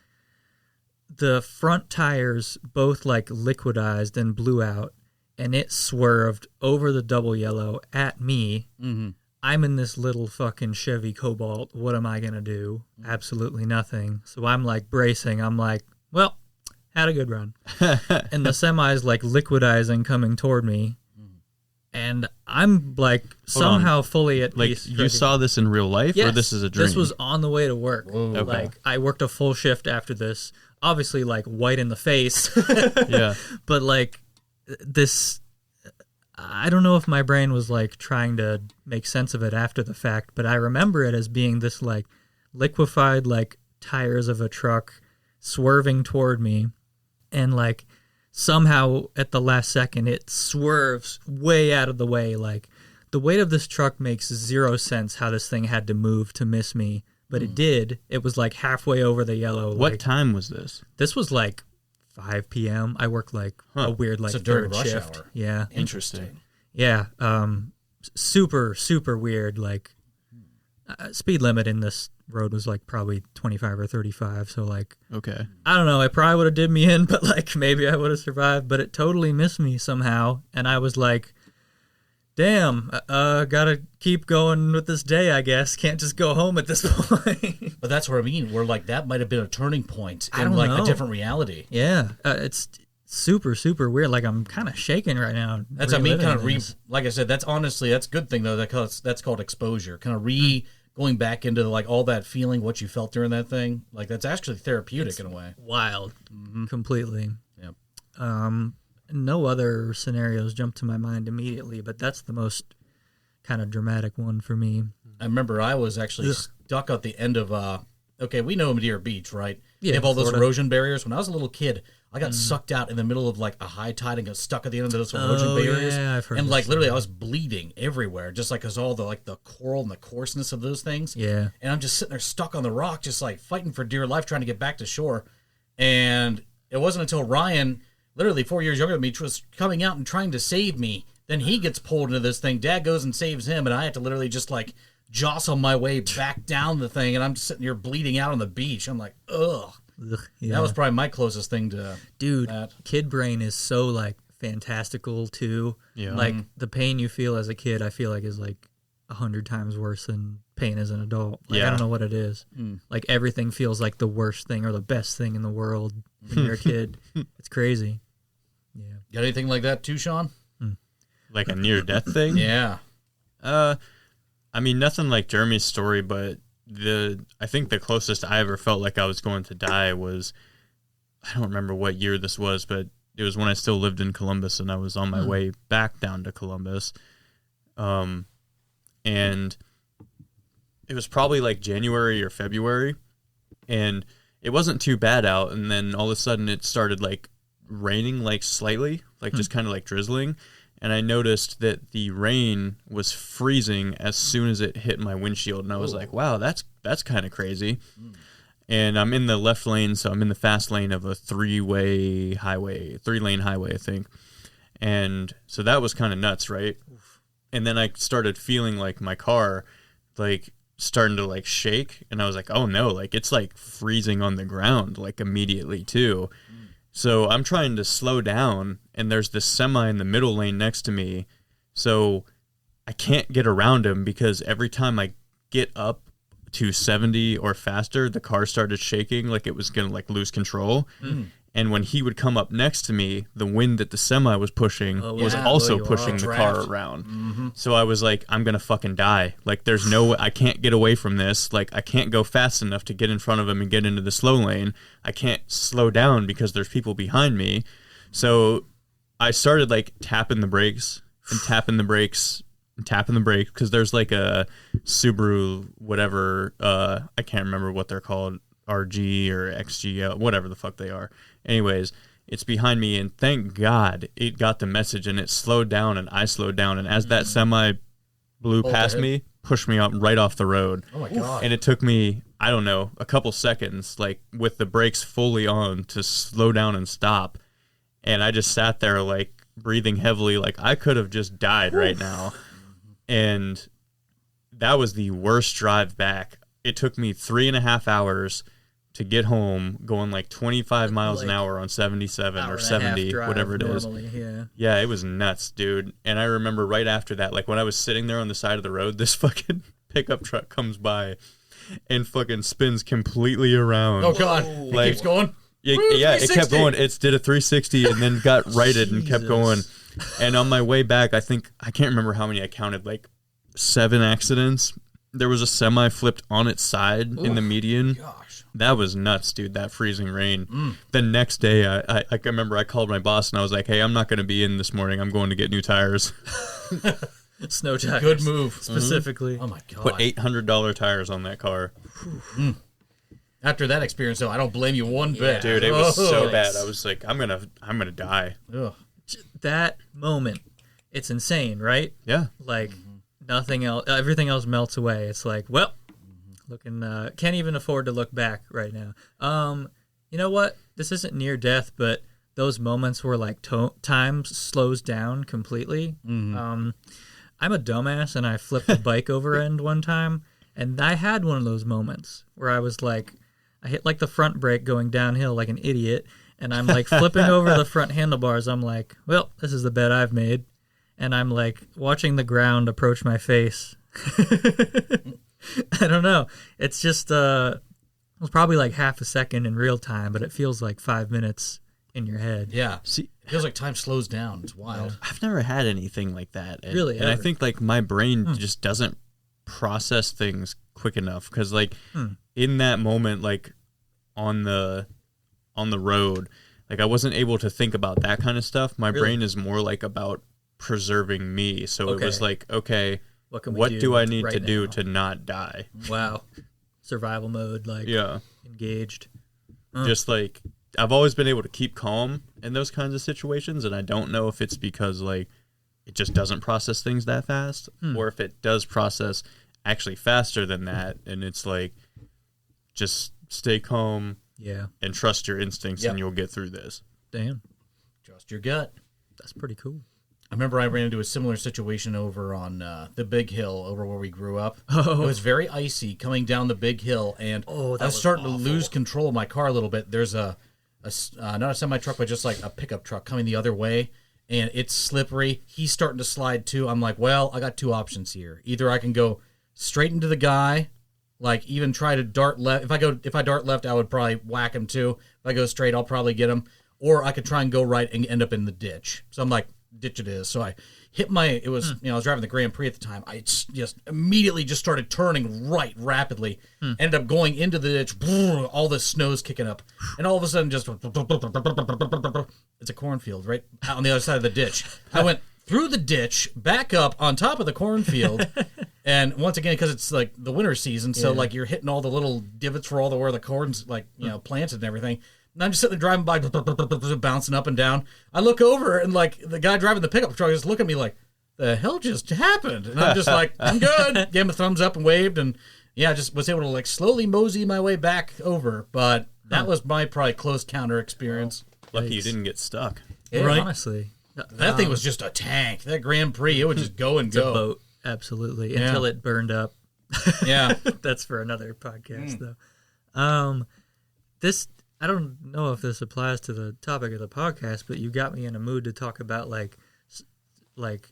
the front tires both like liquidized and blew out, and it swerved over the double yellow at me. I'm in this little fucking Chevy Cobalt. What am I going to do? Absolutely nothing. So I'm like bracing. I'm like, well, had a good run. And the semi's like liquidizing coming toward me. And I'm like somehow fully at Like, peace. you saw this in real life, or Yes, this is a dream? This was on the way to work. Okay. Like, I worked a full shift after this. Obviously, like, white in the face. Yeah. But, like, this... I don't know if my brain was, like, trying to make sense of it after the fact, but I remember it as being this, like, liquefied, like, tires of a truck swerving toward me. And, like, somehow at the last second, it swerves way out of the way. Like, the weight of this truck makes zero sense how this thing had to move to miss me. But it did. It was, like, halfway over the yellow. What like, time was this? This was, like, 5 p.m. I worked, like, a weird, like, So during third rush shift. hour. Yeah. interesting. Yeah, super, super weird. Like, speed limit in this road was like probably 25 or 35. So like, Okay. I don't know. It probably would have did me in, but like maybe I would have survived. But it totally missed me somehow, and I was like, "Damn, gotta keep going with this day. I guess can't just go home at this point." But that's what I mean. Where, like, that might have been a turning point I in, don't like, know. a different reality. Yeah, it's super, super weird. Like I'm kind of shaking right now. That's, I mean, kind of reliving this. like I said, that's honestly, that's a good thing, though. That's called exposure. Kind of going back into like all that feeling, what you felt during that thing, like that's actually therapeutic in a way. Wild, completely. Yep. No other scenarios jump to my mind immediately, but that's the most kind of dramatic one for me. I remember I was actually stuck at the end of, okay, we know Madeira Beach, right? Yeah, they have all those Florida. erosion barriers. When I was a little kid, I got sucked out in the middle of like a high tide and got stuck at the end of those erosion barriers. Yeah, I've heard and this like literally story. I was bleeding everywhere, just like because all the like the coral and the coarseness of those things. Yeah. And I'm just sitting there stuck on the rock, just like fighting for dear life, trying to get back to shore. And it wasn't until Ryan, literally 4 years younger than me, was coming out and trying to save me. Then he gets pulled into this thing. Dad goes and saves him, and I have to literally just like jostle my way back down the thing, and I'm just sitting here bleeding out on the beach. I'm like, ugh. Yeah. That was probably my closest thing to Dude, that. kid brain is so like fantastical too. Yeah. Like the pain you feel as a kid, I feel like is like 100 times worse than pain as an adult. Like I Yeah. don't know what it is. Like everything feels like the worst thing or the best thing in the world when you're a kid. It's crazy. Yeah. Got anything like that too, Sean? Like a near-death thing? Yeah. I mean, nothing like Jeremy's story, but I think the closest I ever felt like I was going to die was, I don't remember what year this was, but it was when I still lived in Columbus and I was on my way back down to Columbus. And it was probably like January or February, and it wasn't too bad out, and then all of a sudden it started like raining like slightly, like just kind of like drizzling. And I noticed that the rain was freezing as soon as it hit my windshield. And I was like, wow, that's kind of crazy. And I'm in the left lane, so I'm in the fast lane of a three-lane highway, I think. And so that was kind of nuts, right? And then I started feeling like my car, like, starting to, like, shake. And I was like, oh, no, like, it's, like, freezing on the ground, like, immediately, too. So I'm trying to slow down, and there's this semi in the middle lane next to me. So I can't get around him because every time I get up to 70 or faster, the car started shaking like it was going to like lose control. And when he would come up next to me, the wind that the semi was pushing was yeah. also Blow you pushing off. the Draft. car around. So I was like, I'm going to fucking die. Like, there's no way, I can't get away from this. Like, I can't go fast enough to get in front of him and get into the slow lane. I can't slow down because there's people behind me. So I started like tapping the brakes and tapping the brakes and tapping the brake because there's like a Subaru, whatever, I can't remember what they're called, RG or XG, whatever the fuck they are. Anyways, it's behind me, and thank God it got the message, and it slowed down, and I slowed down, and as that semi blew past ahead. me, pushed me up right off the road. Oh my God. And it took me, I don't know, a couple seconds, like with the brakes fully on, to slow down and stop. And I just sat there, like, breathing heavily, like I could have just died right now. And that was the worst drive back. It took me 3.5 hours to get home, going like 25 miles an Like, hour on 77 hour or and a half 70, drive whatever it is. normally, yeah. Yeah, it was nuts, dude. And I remember right after that, like when I was sitting there on the side of the road, this fucking pickup truck comes by and fucking spins completely around. Oh God. It Like- keeps going. Yeah, Woo, yeah, it kept 360. going. It did a 360 and then got righted and kept going. And on my way back, I can't remember how many I counted, like 7 accidents. There was a semi flipped on its side in the median. Gosh. That was nuts, dude, that freezing rain. The next day, I remember I called my boss and I was like, hey, I'm not going to be in this morning. I'm going to get new tires. Snow tires. Good move. Specifically. Oh my God. Put $800 tires on that car. After that experience, though, I don't blame you one bit. Dude, it was so Oh. bad. I was like, I'm gonna die. Ugh. That moment, it's insane, right? Yeah. Like nothing else, everything else melts away. It's like, well, looking, can't even afford to look back right now. You know what? This isn't near death, but those moments where like time slows down completely. I'm a dumbass, and I flipped the bike over end one time, and I had one of those moments where I was like, I hit like the front brake going downhill like an idiot, and I'm like flipping over the front handlebars. I'm like, well, this is the bet I've made. And I'm like watching the ground approach my face. I don't know. It's just, it was probably like half a second in real time, but it feels like 5 minutes in your head. Yeah. See, It feels like time slows down. It's wild. I've never had anything like that. And, Really, and I ever? think like my brain just doesn't process things quick enough because like in that moment, like on the road, like I wasn't able to think about that kind of stuff. My brain is more like about preserving me. So it was like, okay, what do I need to do to not die? Wow. Survival mode, like engaged. Just like I've always been able to keep calm in those kinds of situations, and I don't know if it's because like it just doesn't process things that fast, or if it does process actually faster than that, and it's like just stay calm, and trust your instincts, and you'll get through this. Damn, trust your gut. That's pretty cool. I remember I ran into a similar situation over on the big hill over where we grew up. It was very icy coming down the big hill, and I was starting to lose control of my car a little bit. There's not a semi-truck, but just like a pickup truck coming the other way, and it's slippery. He's starting to slide too. I'm like, well, I got two options here. Either I can go straight into the guy, like even try to dart left. If I dart left, I would probably whack him too. If I go straight, I'll probably get him. Or I could try and go right and end up in the ditch. So I'm like, ditch it is. So I hit I was driving the Grand Prix at the time. I just immediately just started turning right rapidly. Ended up going into the ditch. All the snow's kicking up. And all of a sudden just, it's a cornfield right out on the other side of the ditch. I went through the ditch, back up on top of the cornfield. And once again, because it's like the winter season, so like you're hitting all the little divots for all where the corn's like, planted and everything. And I'm just sitting there driving by, bouncing up and down. I look over, and like the guy driving the pickup truck just look at me like, the hell just happened? And I'm just like, I'm good. Gave him a thumbs up and waved, and just was able to like slowly mosey my way back over. But that was my probably close counter experience. Lucky you didn't get stuck. Yeah, right? Honestly. That thing was just a tank. That Grand Prix, it would just go and go. A boat, absolutely, until it burned up. Yeah. That's for another podcast, though. I don't know if this applies to the topic of the podcast, but you got me in a mood to talk about like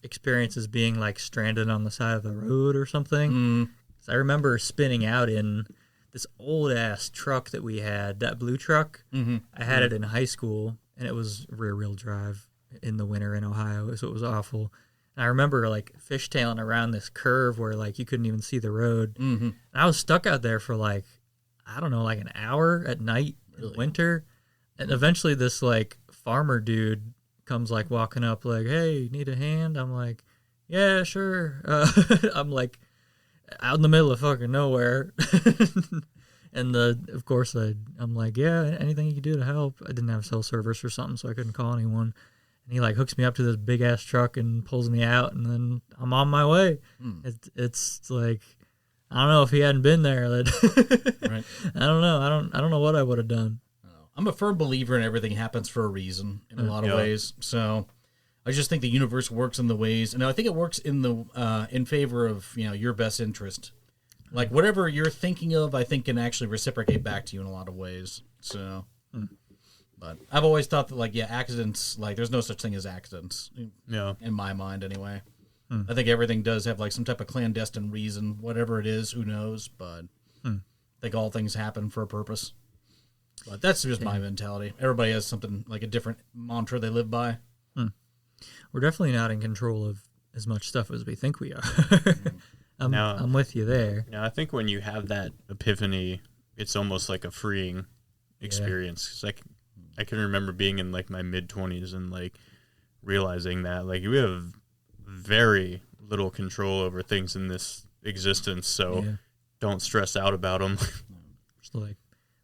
experiences being like stranded on the side of the road or something. So I remember spinning out in this old ass truck that we had, that blue truck. I had it in high school, and it was rear wheel drive in the winter in Ohio, so it was awful. And I remember like fishtailing around this curve where like you couldn't even see the road. And I was stuck out there for like, I don't know, like an hour at night. In winter, and eventually this like farmer dude comes like walking up like, hey, need a hand? I'm like, yeah, sure. I'm like out in the middle of fucking nowhere. And of course I'm like, yeah, anything you can do to help. I didn't have cell service or something, so I couldn't call anyone. And he like hooks me up to this big ass truck and pulls me out, and then I'm on my way. It's like, I don't know if he hadn't been there. Right. I don't know. I don't know what I would have done. I'm a firm believer in everything happens for a reason in a lot of ways. So I just think the universe works in the ways, and I think it works in favor of your best interest. Like whatever you're thinking of, I think can actually reciprocate back to you in a lot of ways. So, but I've always thought that like accidents, like there's no such thing as accidents. In my mind, anyway. I think everything does have like some type of clandestine reason, whatever it is, who knows, but I think all things happen for a purpose. But that's just my mentality. Everybody has something like a different mantra they live by. We're definitely not in control of as much stuff as we think we are. I'm with you there. Yeah, I think when you have that epiphany, it's almost like a freeing experience. 'Cause I can remember being in like my mid-20s and like realizing that like we have very little control over things in this existence, so don't stress out about them. Just like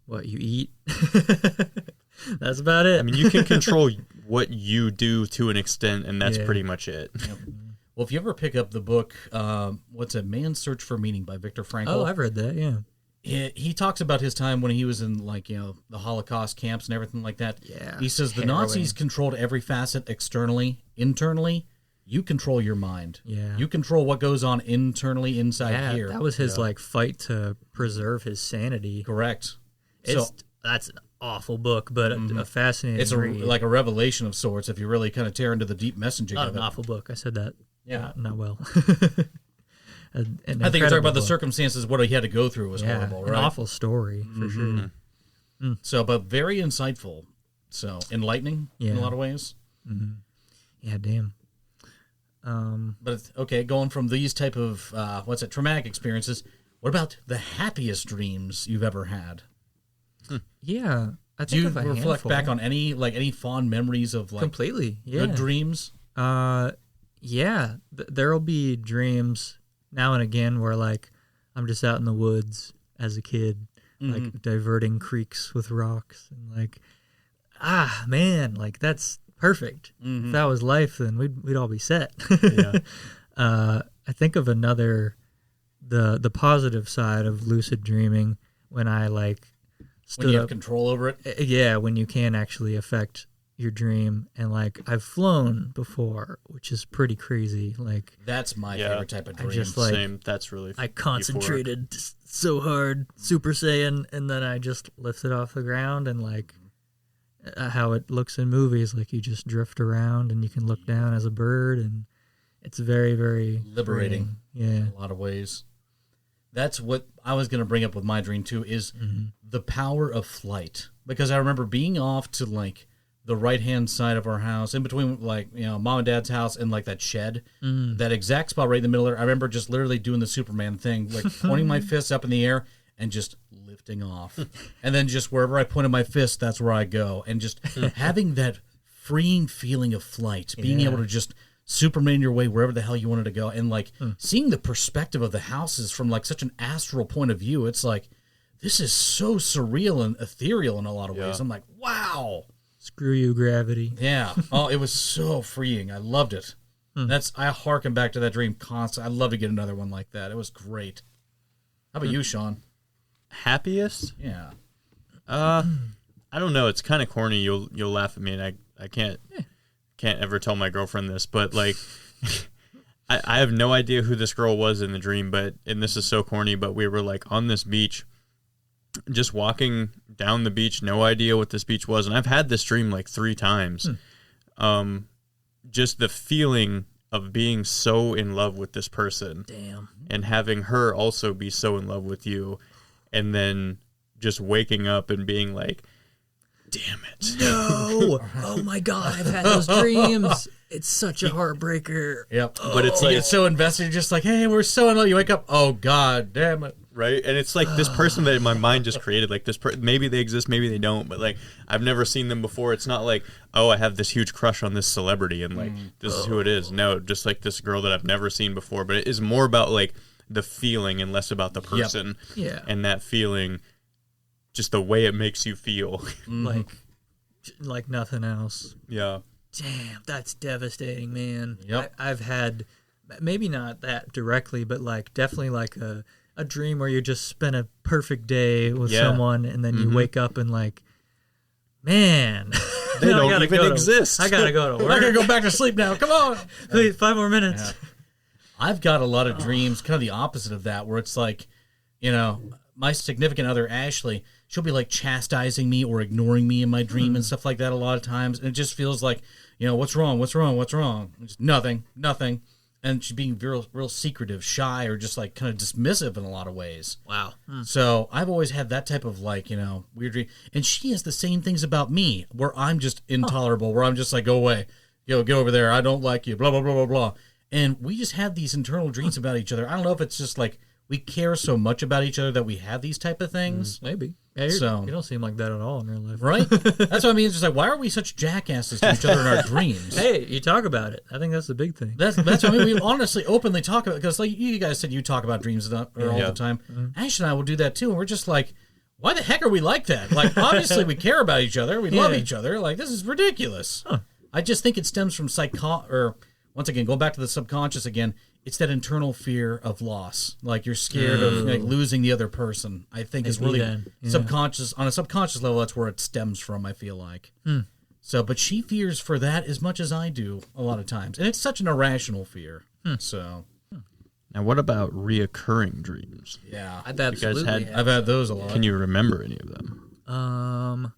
what you eat. That's about it. I mean, you can control what you do to an extent, and that's pretty much it. Yep. Well, if you ever pick up the book, what's it, Man's Search for Meaning by Viktor Frankl. Oh, I've read that, yeah. He talks about his time when he was in like, the Holocaust camps and everything like that. Yeah. He says the Nazis controlled every facet externally. Internally, you control your mind. Yeah. You control what goes on internally inside here. That was his like fight to preserve his sanity. Correct. That's an awful book, but a fascinating read. Like a revelation of sorts if you really kind of tear into the deep messaging Not of an it. awful book. I said that. Yeah. Not well. I think you're talking about the circumstances, what he had to go through was horrible, right? An awful story, for sure. So, but very insightful. So, enlightening in a lot of ways. Yeah, damn. But, okay, going from these type of, traumatic experiences, What about the happiest dreams you've ever had? Yeah. I Do think you of a reflect handful. back on any fond memories of like Completely. Yeah. good dreams? Yeah. There'll be dreams now and again where like I'm just out in the woods as a kid, like diverting creeks with rocks and like, man, like that's perfect. If that was life, then we'd all be set. Yeah. I think of another, the positive side of lucid dreaming when I like stood When you up. have control over it? Yeah, when you can actually affect your dream, and like I've flown before, which is pretty crazy. Like That's my favorite type of I dream. just like Same. That's really. I concentrated so hard, Super Saiyan, and then I just lifted off the ground, and like how it looks in movies, like you just drift around and you can look down as a bird, and it's very, very liberating. freeing. Yeah. In a lot of ways. That's what I was going to bring up with my dream too, is the power of flight. Because I remember being off to like the right-hand side of our house, in between like, mom and dad's house and like that shed, that exact spot right in the middle there. I remember just literally doing the Superman thing, like pointing my fists up in the air and just lifting off. And then just wherever I pointed my fist, that's where I go. And just having that freeing feeling of flight, being able to just Superman your way wherever the hell you wanted to go, and like seeing the perspective of the houses from like such an astral point of view. It's like, this is so surreal and ethereal in a lot of ways. I'm like, wow. Screw you, gravity. Yeah. Oh, it was so freeing. I loved it. I harken back to that dream constantly. I'd love to get another one like that. It was great. How about you, Sean? Happiest? Yeah. I don't know. It's kind of corny. You'll laugh at me, and I can't ever tell my girlfriend this, but like, I have no idea who this girl was in the dream, and this is so corny, but we were like on this beach, just walking down the beach, no idea what this beach was, and I've had this dream like 3 times. Just the feeling of being so in love with this person, and having her also be so in love with you, and then just waking up and being like, damn it. No. Oh my God, I've had those dreams. It's such a heartbreaker. Yep. But it's You like, get so invested, you're just like, hey, we're so in love. You wake up, oh God, damn it. right? And it's like this person that my mind just created, like this maybe they exist, maybe they don't, but like I've never seen them before. It's not like, oh, I have this huge crush on this celebrity and like this is who it is. No, just like this girl that I've never seen before, but it is more about like the feeling and less about the person. Yeah. And that feeling, just the way it makes you feel. Like nothing else. Yeah. Damn, that's devastating, man. Yep. I've had, maybe not that directly, but like definitely like a dream where you just spent a perfect day with someone, and then you wake up and like, man, They don't even exist. I gotta go to work. I gotta go back to sleep now. Come on. Please, 5 more minutes. Yeah. I've got a lot of dreams, kind of the opposite of that, where it's like, my significant other, Ashley, she'll be like chastising me or ignoring me in my dream and stuff like that a lot of times. And it just feels like, what's wrong? What's wrong? What's wrong? Just nothing. And she's being real secretive, shy, or just like kind of dismissive in a lot of ways. Wow. So I've always had that type of like, weird dream. And she has the same things about me, where I'm just intolerable, where I'm just like, go away. Get over there. I don't like you. Blah, blah, blah, blah, blah. And we just have these internal dreams about each other. I don't know if it's just like we care so much about each other that we have these type of things. Maybe. Yeah, you don't seem like that at all in real life. Right? That's what I mean. It's just like, why are we such jackasses to each other in our dreams? Hey, you talk about it. I think that's the big thing. That's what I mean. We honestly, openly talk about it, because like you guys said, you talk about dreams all the time. Ash and I will do that too. And we're just like, why the heck are we like that? Like, obviously we care about each other. We love each other. Like, this is ridiculous. I just think it stems from once again, going back to the subconscious again, it's that internal fear of loss. Like, you're scared of like losing the other person. I think is really subconscious. On a subconscious level, that's where it stems from, I feel like. So, but she fears for that as much as I do a lot of times. And it's such an irrational fear. So. Now, what about reoccurring dreams? Yeah. I've absolutely I've had those a lot. Can you remember any of them?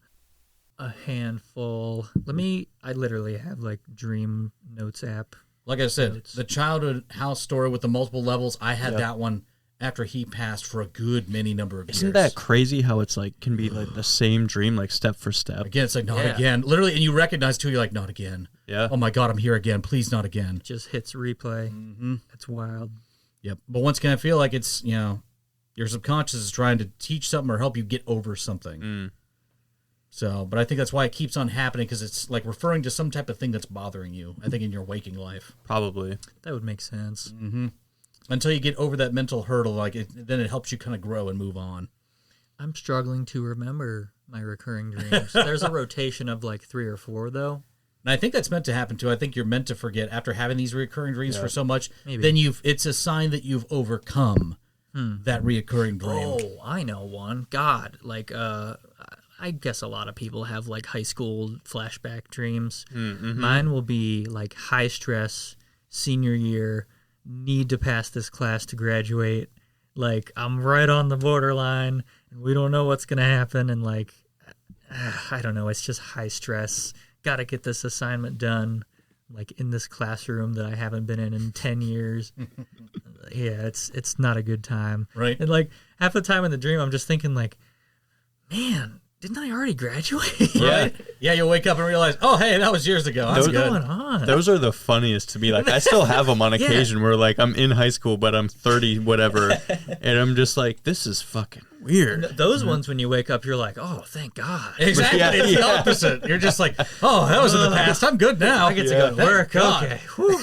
A handful. I literally have like Dream Notes app. Like I said, the childhood house story with the multiple levels, I had that one after he passed for a good many number of years. Isn't that crazy how it's like can be like the same dream, like step for step? Again, it's like, not again. Literally, and you recognize too, you're like, not again. Yeah. Oh my God, I'm here again. Please, not again. Just hits replay. That's wild. Yep. But once again, I feel like it's, Your subconscious is trying to teach something or help you get over something. So, but I think that's why it keeps on happening, because it's like referring to some type of thing that's bothering you, I think, in your waking life. Probably. That would make sense. Mm-hmm. Until you get over that mental hurdle, then it helps you kind of grow and move on. I'm struggling to remember my recurring dreams. There's a rotation of like 3 or 4, though. And I think that's meant to happen, too. I think you're meant to forget after having these recurring dreams for so much. Maybe. Then it's a sign that you've overcome that reoccurring dream. Oh, I know one. God, like, I guess a lot of people have like high school flashback dreams. Mm-hmm. Mine will be like high stress, senior year, need to pass this class to graduate. Like, I'm right on the borderline and we don't know what's going to happen. And like, I don't know, it's just high stress. Got to get this assignment done, like in this classroom that I haven't been in 10 years. Yeah, it's not a good time. Right. And like half the time in the dream, I'm just thinking like, man, didn't I already graduate? Yeah. Yeah, you'll wake up and realize, oh, hey, that was years ago. That's What's good. going on? Those are the funniest to me. Like, I still have them on occasion where, like, I'm in high school, but I'm 30, whatever, and I'm just like, this is fucking weird. Those ones, when you wake up, you're like, oh, thank God. Exactly. Yeah, It's the opposite. You're just like, oh, that was in the past. I'm good now. I get to go to Thank work. God. Okay. Whew.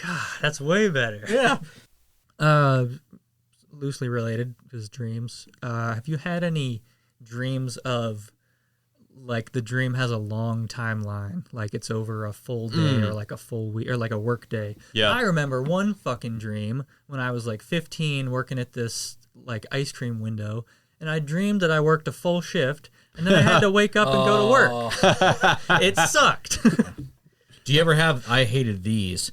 God, that's way better. Yeah. Loosely related is dreams. Have you had any dreams of, like, the dream has a long timeline, like it's over a full day or like a full week or like a work day? Yeah. I remember one fucking dream when I was like 15 working at this like ice cream window, and I dreamed that I worked a full shift and then I had to wake up and go to work. It sucked. Do you ever have, I hated these,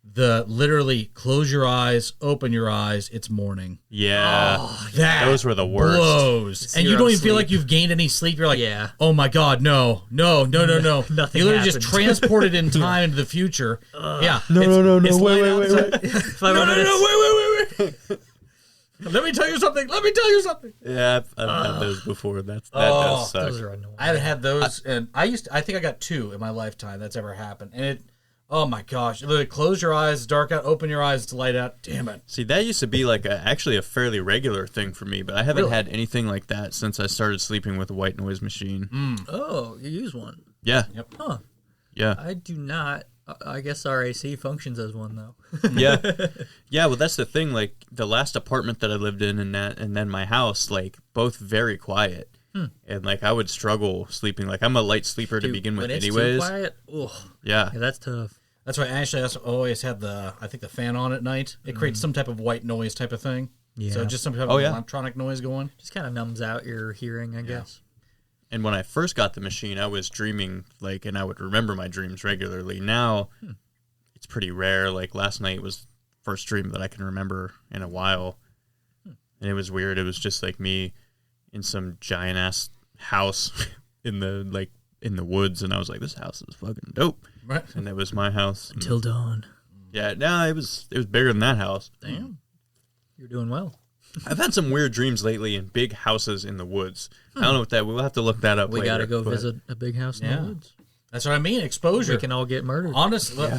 the literally close your eyes, open your eyes, it's morning. Yeah. That Those were the worst. blows. And you Zero don't even feel sleep. like you've gained any sleep. You're like, Yeah. oh my God, no. Nothing You literally just happened. transported in time into the future. Yeah. No, it's wait, light wait, outside. wait. 5 No, minutes. wait. Let me tell you something. Yeah, I've had those before. That does suck. Those are annoying. I haven't had those, and I think I got 2 in my lifetime that's ever happened. And it, oh my gosh, literally close your eyes, dark out, open your eyes, it's light out. Damn it. See, that used to be like actually a fairly regular thing for me, but I haven't had anything like that since I started sleeping with a white noise machine. Oh, you use one. Yeah. Yep. Huh. Yeah. I do not. I guess RAC functions as one, though. Yeah. Yeah, well, that's the thing. Like, the last apartment that I lived in and then my house, like, both very quiet. And, like, I would struggle sleeping. Like, I'm a light sleeper to begin with when it's anyways. Too quiet, Yeah. yeah, that's tough. That's why Ashley always had the fan on at night. It creates some type of white noise type of thing. Yeah. So just some type of electronic noise going. Just kind of numbs out your hearing, I guess. And when I first got the machine, I was dreaming, like, and I would remember my dreams regularly. Now, it's pretty rare. Like, last night was the first dream that I can remember in a while. And it was weird. It was just, like, me in some giant-ass house in the woods. And I was like, this house is fucking dope. Right. And that was my house. Till dawn. Yeah, no, it was bigger than that house. Damn. You're doing well. I've had some weird dreams lately in big houses in the woods. I don't know what that. We'll have to look that up. We later, got to go but- visit a big house in the woods. That's what I mean. Exposure. We can all get murdered. Honestly.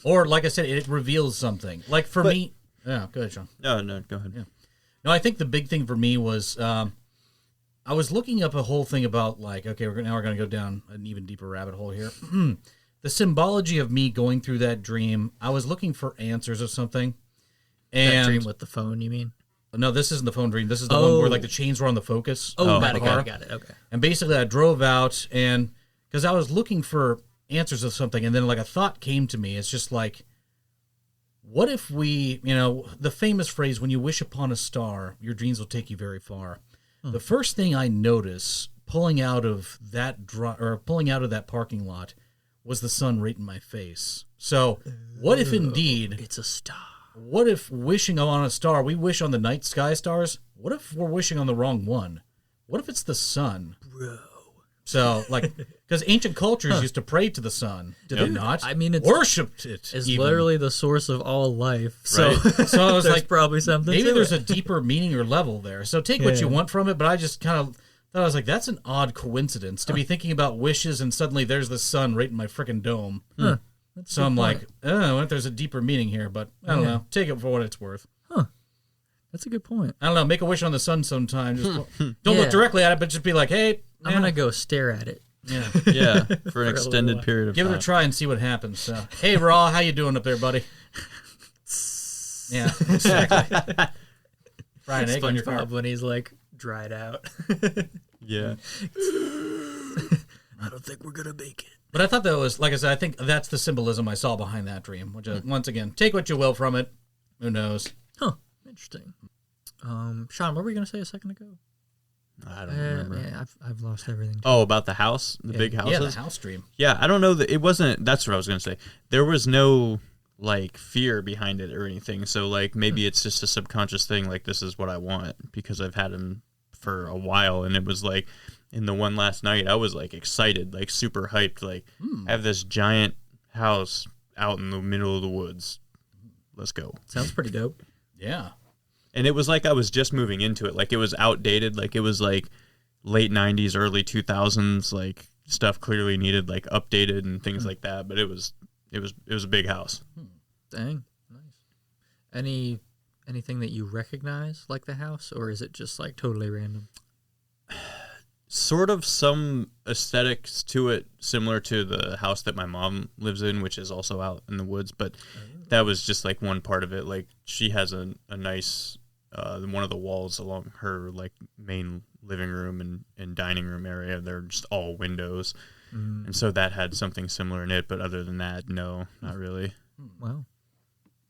Or, like I said, it reveals something. Like, for me. Yeah, go ahead, Sean. No, go ahead. Yeah. No, I think the big thing for me was I was looking up a whole thing about, like, okay, now we're going to go down an even deeper rabbit hole here. The symbology of me going through that dream, I was looking for answers of something. And That dream with the phone, you mean? No, this isn't the phone dream. This is the one where, like, the chains were on the focus. Got car. it. Okay. And basically, I drove out, and because I was looking for answers of something, and then, like, a thought came to me. It's just like, what if we, the famous phrase, when you wish upon a star, your dreams will take you very far. The first thing I noticed pulling out of that parking lot was the sun right in my face. So, what if indeed It's a star. what if wishing on a star, we wish on the night sky stars? What if we're wishing on the wrong one? What if it's the sun? Bro. So, like, because ancient cultures used to pray to the sun, did they not? I mean, it's worshipped it. It's even. literally the source of all life. So, Right. So I was there's like, probably something maybe to there's it. a deeper meaning or level there. So take what you want from it, but I just kind of thought, I was like, that's an odd coincidence to be thinking about wishes and suddenly there's the sun right in my freaking dome. So I'm like, oh, what if there's a deeper meaning here, but I don't know. Take it for what it's worth. That's a good point. I don't know. Make a wish on the sun sometime. Just don't look directly at it, but just be like, hey, I'm going to go stare at it. Yeah. Yeah, for an extended period of time. Give it a try and see what happens. So, hey, Raw, how you doing up there, buddy? Yeah, exactly. Fry an egg on your car. SpongeBob when he's like dried out. Yeah. I don't think we're going to make it. But I thought that was, like I said, I think that's the symbolism I saw behind that dream. Which, once again, take what you will from it. Who knows? Huh. Interesting. Sean, what were you going to say a second ago? I don't remember. Yeah, I've lost everything. Oh, about the house? The big houses? Yeah, the house dream. Yeah, I don't know. It wasn't, that's what I was going to say. There was no, like, fear behind it or anything. So, like, maybe it's just a subconscious thing, like, this is what I want, because I've had him for a while. And it was, like, in the one last night, I was, like, excited, like, super hyped. Like, I have this giant house out in the middle of the woods. Let's go. Sounds pretty dope. Yeah. And it was like I was just moving into it. Like, it was outdated. Like, it was, like, late 90s, early 2000s. Like, stuff clearly needed, like, updated and things like that. But it was a big house. Dang. Nice. Anything that you recognize, like the house? Or is it just, like, totally random? Sort of some aesthetics to it, similar to the house that my mom lives in, which is also out in the woods. But that was just, like, one part of it. Like, she has a nice... one of the walls along her like main living room and dining room area, they're just all windows, and so that had something similar in it. But other than that, no, not really. Wow,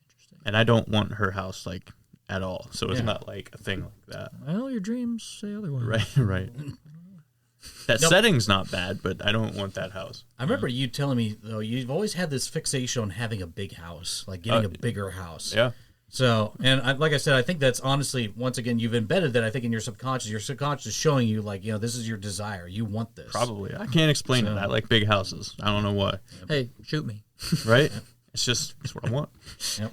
interesting. And I don't want her house like at all, so it's not like a thing like that. Well, your dreams say otherwise. Right. That setting's not bad, but I don't want that house. I remember you telling me though you've always had this fixation on having a big house, like getting a bigger house. Yeah. So, and like I said, I think that's honestly, once again, you've embedded that, I think, in your subconscious. Your subconscious is showing you, like, this is your desire. You want this. Probably. I can't explain it. I like big houses. I don't know why. Hey, shoot me. Right? It's what I want. Yep.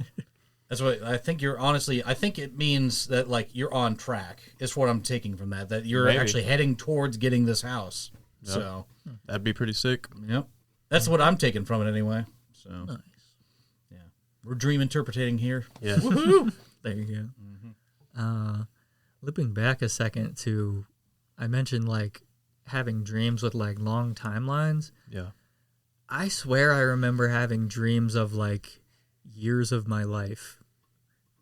That's what I think you're honestly, I think it means that, like, you're on track. Is what I'm taking from that you're actually heading towards getting this house. Yep. So. That'd be pretty sick. Yep. That's what I'm taking from it anyway. So. Nice. We're dream interpreting here. Yeah. Woohoo! There you go. Looping back a second to, I mentioned like having dreams with like long timelines. Yeah. I swear I remember having dreams of like years of my life.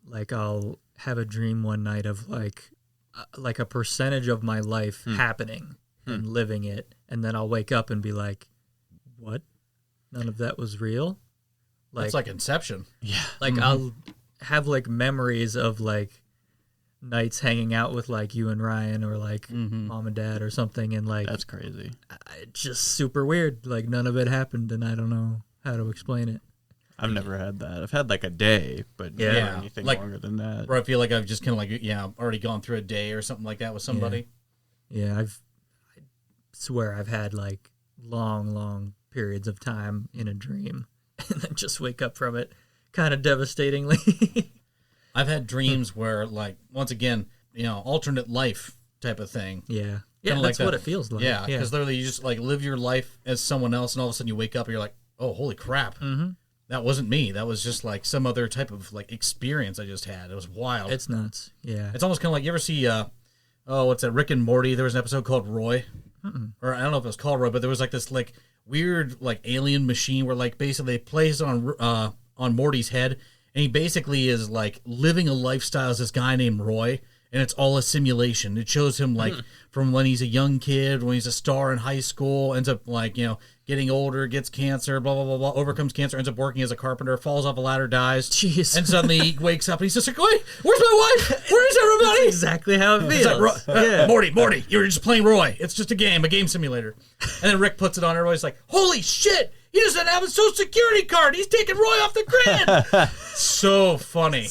Like I'll have a dream one night of like a percentage of my life happening and living it, and then I'll wake up and be like, "What? None of that was real." That's like Inception. Yeah. Like I'll have like memories of like nights hanging out with like you and Ryan or like mom and dad or something, and like that's crazy. It's just super weird. Like none of it happened, and I don't know how to explain it. I've never had that. I've had like a day, but never anything like, longer than that. Or I feel like I've just kind of like already gone through a day or something like that with somebody. Yeah, I swear I've had like long periods of time in a dream. And then just wake up from it kind of devastatingly. I've had dreams where, like, once again, alternate life type of thing. Yeah. Yeah, that's what it feels like. Yeah, because literally you just, like, live your life as someone else, and all of a sudden you wake up and you're like, oh, holy crap. That wasn't me. That was just, like, some other type of, like, experience I just had. It was wild. It's nuts. Yeah. It's almost kind of like, you ever see, what's that, Rick and Morty? There was an episode called Roy. Or I don't know if it was called Roy, but there was, like, this, like, weird like alien machine where like basically they place it on Morty's head, and he basically is like living a lifestyle as this guy named Roy, and it's all a simulation. It shows him like from when he's a young kid, when he's a star in high school, ends up like getting older, gets cancer, blah blah blah blah, overcomes cancer, ends up working as a carpenter, falls off a ladder, dies. Jeez. And suddenly he wakes up and he's just like, wait, where's my wife? Where is everybody? That's exactly how it feels. Like, Morty, you're just playing Roy. It's just a game simulator. And then Rick puts it on, everybody's like, holy shit, he doesn't have a social security card. He's taking Roy off the grid. So funny.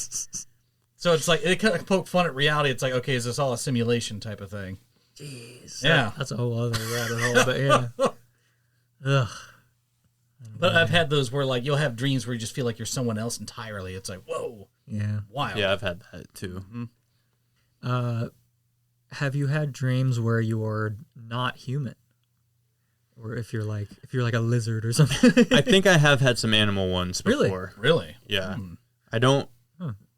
So it's like, it kind of poke fun at reality. It's like, okay, is this all a simulation type of thing? Jeez. Yeah. That's a whole other rabbit hole, but yeah. Ugh. But I've had those where like you'll have dreams where you just feel like you're someone else entirely. It's like, whoa. Yeah. Wild. Yeah, I've had that too. Have you had dreams where you're not human? Or if you're like a lizard or something? I think I have had some animal ones before. Really? Yeah. I don't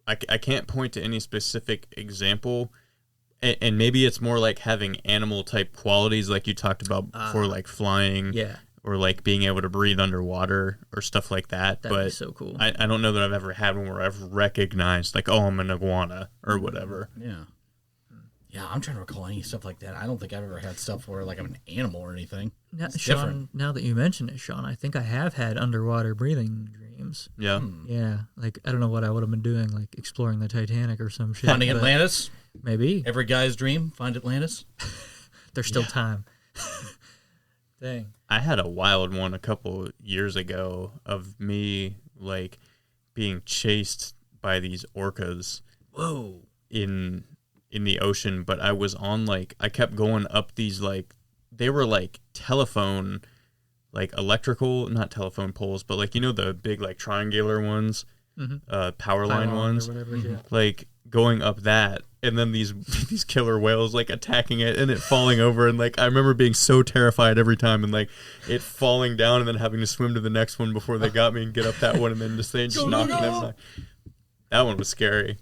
I can't point to any specific example, and maybe it's more like having animal type qualities like you talked about before, like flying, or like being able to breathe underwater or stuff like that. That'd be so cool. I don't know that I've ever had one where I've recognized like, oh, I'm an iguana or whatever. Yeah, I'm trying to recall any stuff like that. I don't think I've ever had stuff where like I'm an animal or anything. Now, Shawn, now that you mention it, Shawn, I think I have had underwater breathing dreams. Yeah. Yeah, like I don't know what I would have been doing, like exploring the Titanic or some shit. Finding Atlantis? Maybe. Every guy's dream, find Atlantis? There's still time. Dang. I had a wild one a couple years ago of me like being chased by these orcas. Whoa. In the ocean, but I was on like I kept going up these like they were like telephone, like electrical, not telephone poles, but like the big like triangular ones, power line ones, or whatever, like going up that, and then these killer whales like attacking it and it falling over, and like I remember being so terrified every time, and like it falling down and then having to swim to the next one before they got me and get up that one, and then just knocking them down. That one was scary.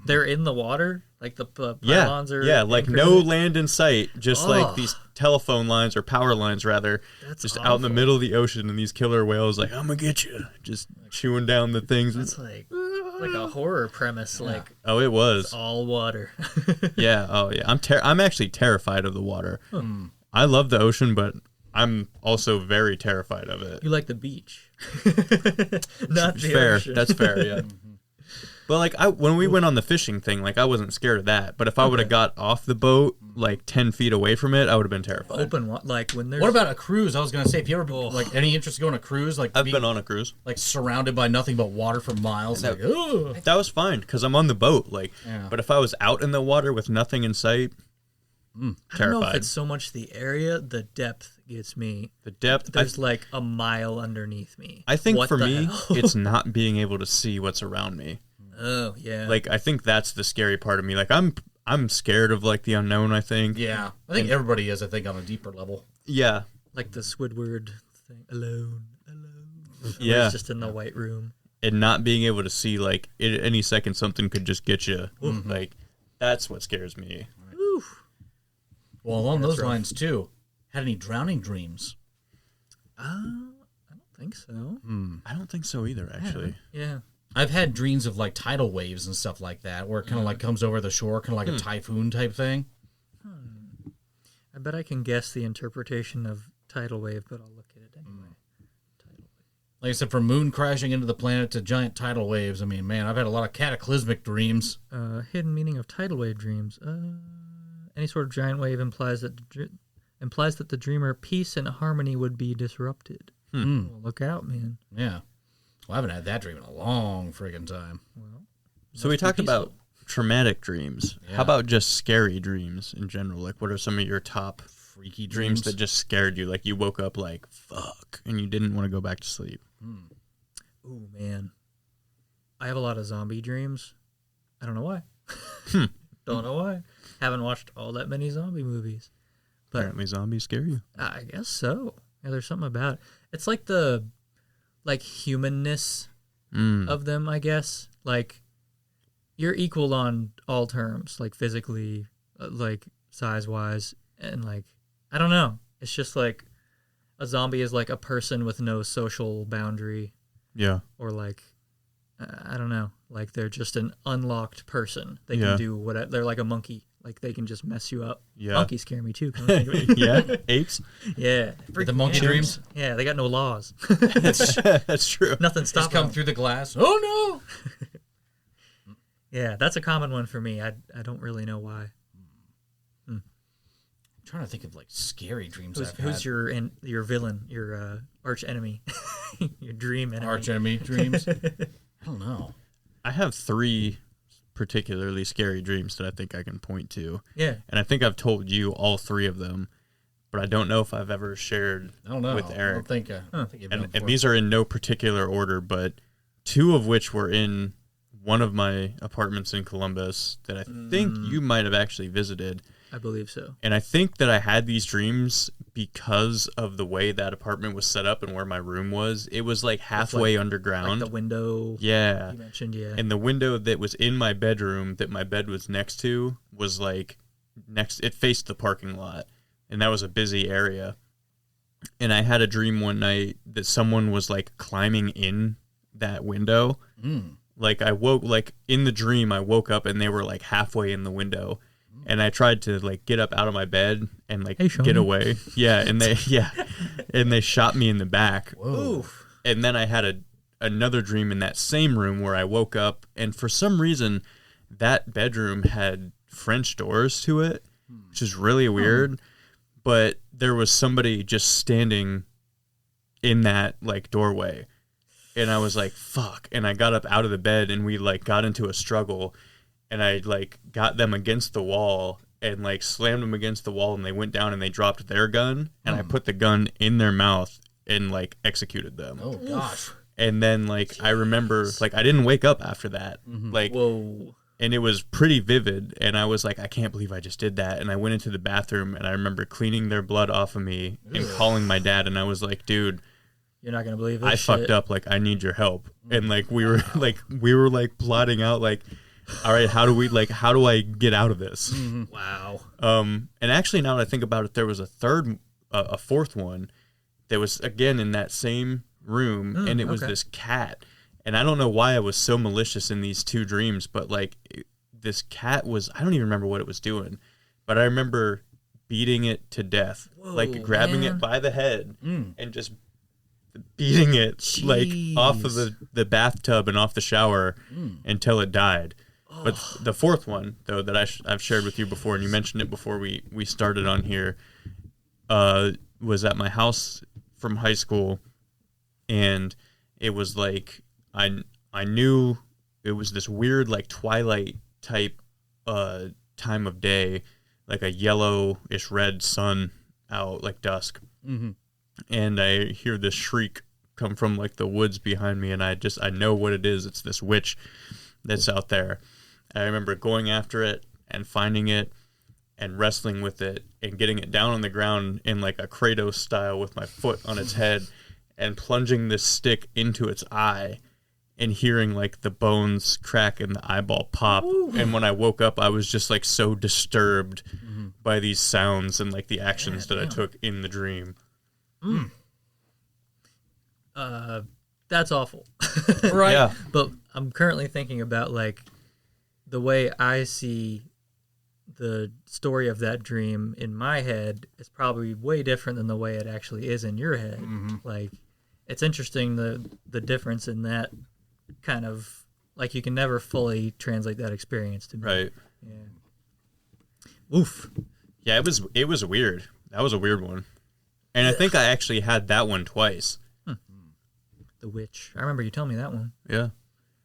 They're in the water? Like the pylons are... Yeah, like no land in sight, just like these telephone lines or power lines, rather. That's just awful. out in the middle of the ocean, and these killer whales like, I'm going to get you. Just chewing down the things. That's like a horror premise. Like, oh, it was. It's all water. Yeah, oh yeah. I'm actually terrified of the water. I love the ocean, but I'm also very terrified of it. You like the beach. Not the fair. ocean. That's fair, yeah. But like when we went on the fishing thing, like I wasn't scared of that. But if I would have got off the boat like 10 feet away from it, I would have been terrified. Open like when there's. What about a cruise? I was gonna say, if you ever like any interest in going on a cruise, like I've been on a cruise, like surrounded by nothing but water for miles. That, like, that was fine because I'm on the boat. Like, but if I was out in the water with nothing in sight, I terrified. don't know if it's so much the area, the depth gets me. The depth. There's like a mile underneath me. I think what for me, hell? it's not being able to see what's around me. Oh yeah. Like I think that's the scary part of me. Like I'm scared of like the unknown. I think. Yeah, I think everybody is. I think on a deeper level. Yeah. Like the Squidward thing, alone. Yeah. It's just in the white room. And not being able to see, like at any second something could just get you. Like that's what scares me. Oof. Well, along those lines too. Had any drowning dreams? I don't think so. I don't think so either. Actually. Yeah. I've had dreams of like tidal waves and stuff like that, where it kind of like comes over the shore, kind of like a typhoon type thing. I bet I can guess the interpretation of tidal wave, but I'll look at it anyway. Like I said, from moon crashing into the planet to giant tidal waves. I mean, man, I've had a lot of cataclysmic dreams. Hidden meaning of tidal wave dreams. Any sort of giant wave implies that the dreamer peace and harmony would be disrupted. Well, look out, man. Yeah. Well, I haven't had that dream in a long friggin' time. Well, So we talked about traumatic dreams. Yeah. How about just scary dreams in general? Like, what are some of your top Freaky dreams that just scared you? Like, you woke up like, fuck, and you didn't want to go back to sleep. Ooh, man. I have a lot of zombie dreams. I don't know why. Don't know why. Haven't watched all that many zombie movies. But Apparently zombies scare you. I guess so. Yeah, there's something about it. It's like the humanness of them, I guess. Like, you're equal on all terms, like physically, like size-wise, and like, I don't know. It's just like a zombie is like a person with no social boundary. Yeah. Or like, I don't know. Like, they're just an unlocked person. They can do whatever. They're like a monkey. Like, they can just mess you up. Yeah. Monkeys scare me too. Come on, think of it. Yeah. Apes. Yeah. The monkey dreams? Yeah, they got no laws. That's true. Nothing Just stops come them. through the glass. Oh, no! Yeah, that's a common one for me. I don't really know why. I'm trying to think of, like, scary dreams Who's your villain, your arch enemy, your dream enemy? Arch enemy dreams? I don't know. I have 3 particularly scary dreams that I think I can point to. Yeah. And I think I've told you all 3 of them, but I don't know if I've ever shared I don't know. with I Eric. don't think, I think you've done it And before. these are in no particular order, but 2 of which were in one of my apartments in Columbus that I think you might have actually visited. I believe so. And I think that I had these dreams because of the way that apartment was set up and where my room was, it was like halfway underground. Like the window. Yeah. You mentioned, yeah. And the window that was in my bedroom that my bed was next to was like it faced the parking lot. And that was a busy area. And I had a dream one night that someone was like climbing in that window. Like I woke, like in the dream, I woke up and they were like halfway in the window. And I tried to like get up out of my bed and like get away. Yeah, and they shot me in the back. Whoa. And then I had another dream in that same room where I woke up, and for some reason that bedroom had French doors to it, which is really weird. But there was somebody just standing in that like doorway. And I was like, fuck. And I got up out of the bed and we like got into a struggle. And I, like, got them against the wall and, like, slammed them against the wall, and they went down and they dropped their gun, and I put the gun in their mouth and, like, executed them. Oh, gosh. And then, like, I remember, like, I didn't wake up after that. Like, Whoa. And it was pretty vivid, and I was like, I can't believe I just did that. And I went into the bathroom, and I remember cleaning their blood off of me and calling my dad, and I was like, dude, you're not going to believe this I fucked up. Like, I need your help. And, like, we were plotting out, like, all right, how do I get out of this? Wow. And actually, now that I think about it, there was a fourth one that was, again, in that same room, and it was this cat. And I don't know why I was so malicious in these two dreams, but, like, this cat was, I don't even remember what it was doing, but I remember beating it to death. Whoa, like, grabbing it by the head and just beating it, like, off of the bathtub and off the shower until it died. But the fourth one, though, that I've shared with you before, and you mentioned it before we started on here, was at my house from high school, and it was like I knew it was this weird like twilight type time of day, like a yellowish red sun out, like dusk, and I hear this shriek come from like the woods behind me, and I know what it is. It's this witch that's out there. I remember going after it and finding it and wrestling with it and getting it down on the ground in like a Kratos style with my foot on its head and plunging this stick into its eye and hearing like the bones crack and the eyeball pop. Ooh. And when I woke up, I was just like so disturbed by these sounds and like the actions that I took in the dream. That's awful. Right. Yeah. But I'm currently thinking about like the way I see the story of that dream in my head is probably way different than the way it actually is in your head. Like, it's interesting the difference in that kind of, like, you can never fully translate that experience to me. Right. Yeah. Oof. Yeah, it was weird. That was a weird one. And I think I actually had that one twice. The witch. I remember you telling me that one. Yeah.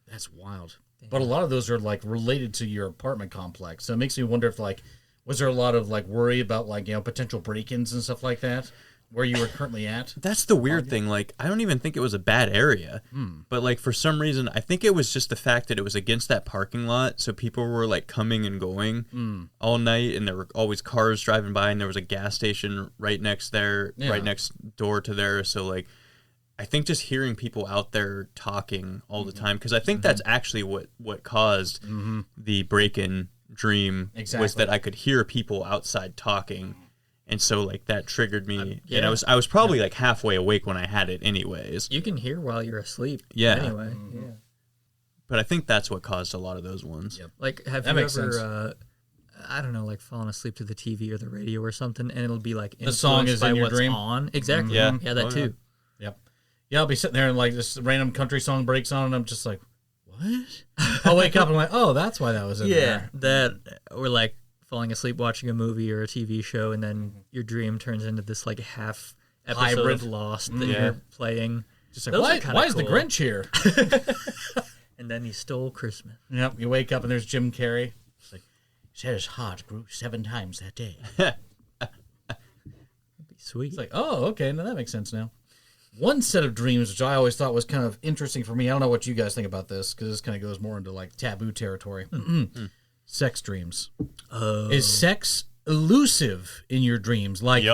That's wild. But a lot of those are like related to your apartment complex. So it makes me wonder if like, was there a lot of like worry about like, you know, potential break-ins and stuff like that where you were currently at? That's the weird thing. Like, I don't even think it was a bad area, but like for some reason, I think it was just the fact that it was against that parking lot. So people were like coming and going all night, and there were always cars driving by, and there was a gas station right next there, right next door to there. So like, I think just hearing people out there talking all the time, because I think that's actually what caused the break-in dream was that I could hear people outside talking, and so like that triggered me. And I was probably like halfway awake when I had it, anyways. You can hear while you're asleep. Yeah. Anyway. Yeah. But I think that's what caused a lot of those ones. Yep. Like, have you ever? I don't know, like fallen asleep to the TV or the radio or something, and it'll be like the song is by in your what's dream on. Exactly. Yeah. Yeah, that too. Yep. Yeah, I'll be sitting there and like this random country song breaks on, and I'm just like, what? I'll wake up and I'm like, oh, that's why that was in there. That, or like falling asleep watching a movie or a TV show, and then your dream turns into this like half episode Hybrid. of Lost that you're playing. Just like, why is the Grinch here? And then he stole Christmas. Yep, you wake up and there's Jim Carrey. It's like, he said his heart grew 7 times that day. That'd be sweet. It's like, oh, okay, now that makes sense now. One set of dreams, which I always thought was kind of interesting for me, I don't know what you guys think about this, because this kind of goes more into like taboo territory. Sex dreams. Is sex elusive in your dreams? Like,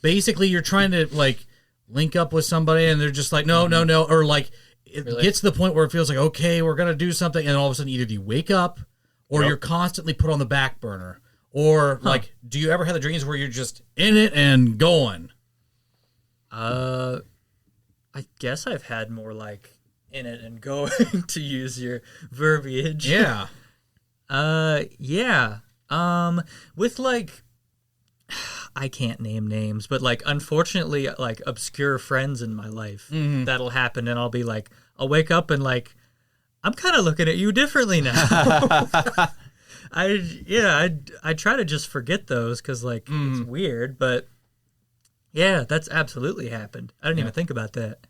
basically you're trying to like link up with somebody and they're just like, no, or like it gets to the point where it feels like, okay, we're going to do something. And all of a sudden either you wake up or you're constantly put on the back burner. Or like, do you ever have the dreams where you're just in it and going? I guess I've had more like in it and going to use your verbiage. Yeah. Yeah. With like, I can't name names, but like, unfortunately, like obscure friends in my life, that'll happen. And I'll be like, I'll wake up and like, I'm kind of looking at you differently now. I try to just forget those because like it's weird, but yeah, that's absolutely happened. I didn't even think about that.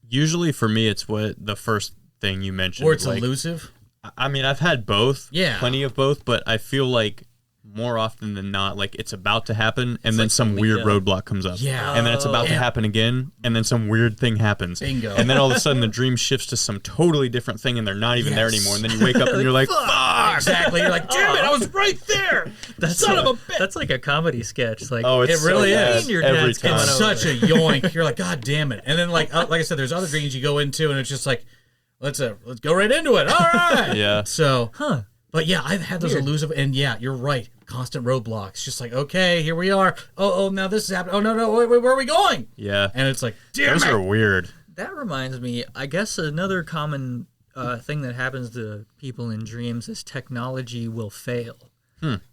Usually for me, it's what the first thing you mentioned. Or it's like, elusive. I mean, I've had both. Yeah. Plenty of both, but I feel like more often than not, like it's about to happen and then some weird roadblock comes up. Yeah. And then it's about to happen again and then some weird thing happens. Bingo. And then all of a sudden the dream shifts to some totally different thing and they're not even there anymore. And then you wake up and you're like, fuck! Exactly. You're like, damn it, I was right there. Son of a bitch. That's like a comedy sketch. Like, it's it really so is. bad Your every dad's coming time. It's such a yoink. You're like, God damn it. And then like I said, there's other dreams you go into and it's just like, let's go right into it. All right. Yeah. So, but yeah, I've had those elusive, and yeah, you're right. Constant roadblocks. Just like, okay, here we are. Oh, now this is happening. Oh, no, wait, where are we going? Yeah. And it's like, damn Those it. are weird. that reminds me, I guess another common thing that happens to people in dreams is technology will fail.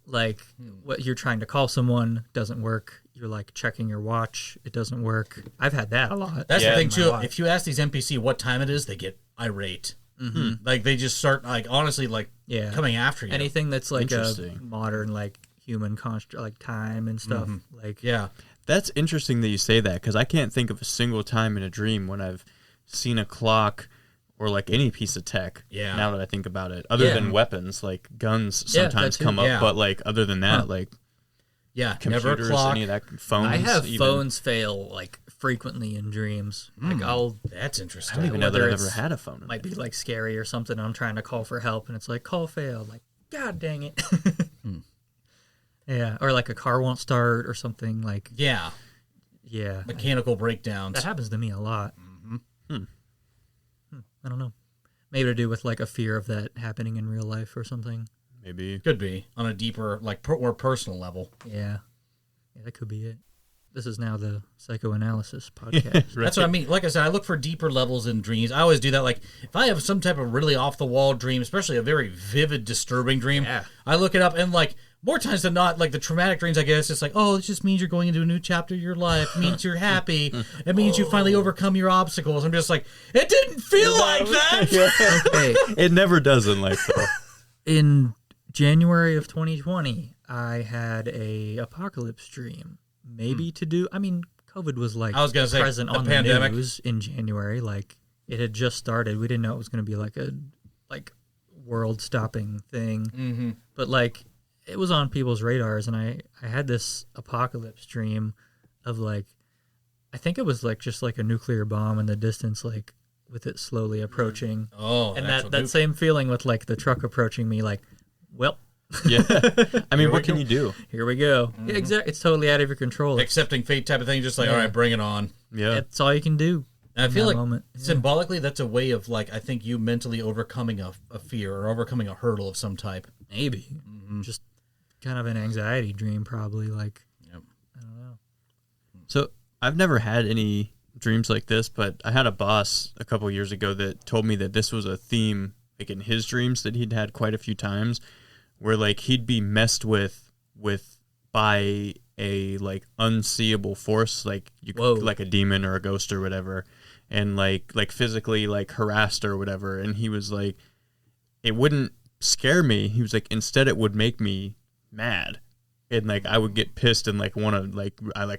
Like what you're trying to call someone doesn't work. You're like checking your watch. It doesn't work. I've had that a lot. That's the thing, too. Life. If you ask these NPC what time it is, they get irate. Like, they just start, like, honestly, like, coming after you. Anything that's like a Interesting. modern, like, human construct, like time and stuff. Like, Yeah. That's interesting that you say that because I can't think of a single time in a dream when I've seen a clock or like any piece of tech. Yeah. Now that I think about it, other than weapons, like guns sometimes too. come up, Yeah. but like other than that, like Yeah, never a computers, clock. any of that, phones. I have even. phones fail like frequently in dreams. Like That's I interesting. don't even know that whether I've ever it's- had a phone. might be like scary or something. I'm trying to call for help and it's like call failed. Like, God dang it. Yeah, or like a car won't start or something. Like, Yeah. yeah, Mechanical breakdowns. that happens to me a lot. I don't know. Maybe to do with like a fear of that happening in real life or something. Maybe. Could be on a deeper, like, more personal level. Yeah, that could be it. This is now the psychoanalysis podcast. That's what I mean. Like I said, I look for deeper levels in dreams. I always do that. Like, if I have some type of really off-the-wall dream, especially a very vivid, disturbing dream, I look it up, and, like, more times than not, like, the traumatic dreams, I guess, it's like, oh, it just means you're going into a new chapter of your life. It means you're happy. It means you finally overcome your obstacles. I'm just like, it didn't feel like that! Okay, It never does in life, though. in January of 2020, I had a apocalypse dream. Maybe to do. I mean, COVID was like I was gonna say, present the on pandemic. the news in January. Like it had just started. We didn't know it was going to be like a world-stopping thing. But like it was on people's radars, and I had this apocalypse dream of like I think it was like just like a nuclear bomb in the distance, like with it slowly approaching. Oh, And that's that same feeling with like the truck approaching me, like, well, Yeah. I mean, what can you do? here we go. Yeah, exactly. It's totally out of your control. accepting fate type of thing, just like, Yeah. all right, bring it on. Yeah. That's all you can do. And I in feel that like moment. Yeah. symbolically, that's a way of, like, I think you mentally overcoming a fear or overcoming a hurdle of some type. Maybe. Just kind of an anxiety dream, probably. Like, Yep. I don't know. So I've never had any dreams like this, but I had a boss a couple years ago that told me that this was a theme, like in his dreams, that he'd had quite a few times, where like he'd be messed with by a like unseeable force, like like a demon or a ghost or whatever, and like physically like harassed or whatever. And he was like, it wouldn't scare me. He was like, instead it would make me mad. And like I would get pissed and like want to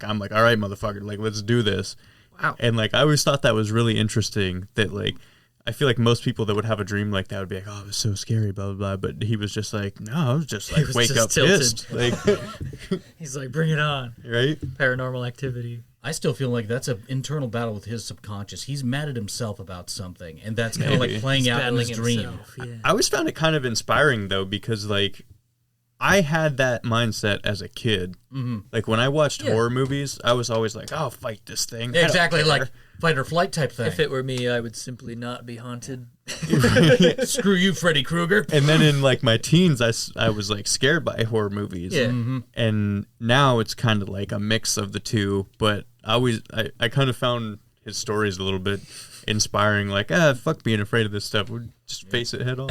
I'm like, all right, motherfucker, like let's do this. Wow. And like I always thought that was really interesting. That like I feel like most people that would have a dream like that would be like, oh, it was so scary, blah blah blah. But he was just like, no, I was just like was wake just up tilted. pissed, like He's like, bring it on. right. Paranormal activity. I still feel like that's an internal battle with his subconscious. He's mad at himself about something, and that's kind of like playing out in his dream. Yeah. I always found it kind of inspiring though, because like I had that mindset as a kid. Mm-hmm. Like when I watched horror movies, I was always like, "I'll fight this thing." Exactly, like fight or flight type thing. If it were me, I would simply not be haunted. Screw you, Freddy Krueger. And then in like my teens, I was like scared by horror movies. Yeah. Mm-hmm. And now it's kind of like a mix of the two. But I kind of found his stories a little bit inspiring. Like, fuck being afraid of this stuff. We'll just face it head on.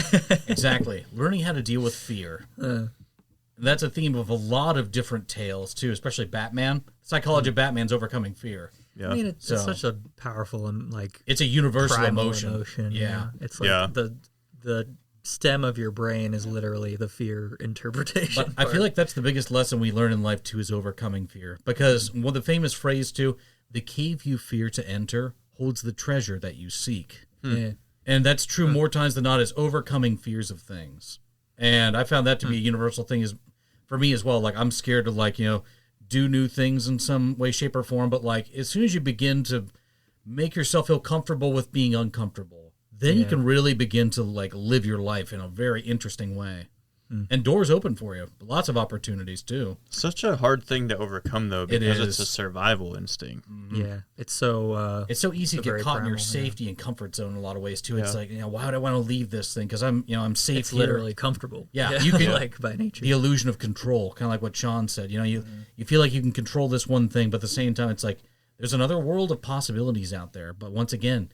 Exactly. Learning how to deal with fear. And that's a theme of a lot of different tales, too, especially Batman. The psychology of Batman's overcoming fear. Yeah. I mean, it's such a powerful and like it's a universal emotion. Yeah. It's like the stem of your brain is literally the fear interpretation. But I feel like that's the biggest lesson we learn in life, too, is overcoming fear. Because one of the famous phrase, too, the cave you fear to enter holds the treasure that you seek. Yeah. And that's true more times than not, is overcoming fears of things. And I found that to be a universal thing is for me as well. Like, I'm scared to, like, do new things in some way, shape, or form. But, like, as soon as you begin to make yourself feel comfortable with being uncomfortable, then you can really begin to, like, live your life in a very interesting way. And doors open for you. Lots of opportunities, too. Such a hard thing to overcome, though, because it's a survival instinct. Yeah. It's so easy to get caught in your safety and comfort zone in a lot of ways, too. It's like, why would I want to leave this thing? Because I'm safe it's here. literally comfortable. Yeah. You can, like by nature. The illusion of control, kind of like what Shawn said. You feel like you can control this one thing, but at the same time, it's like there's another world of possibilities out there. But once again,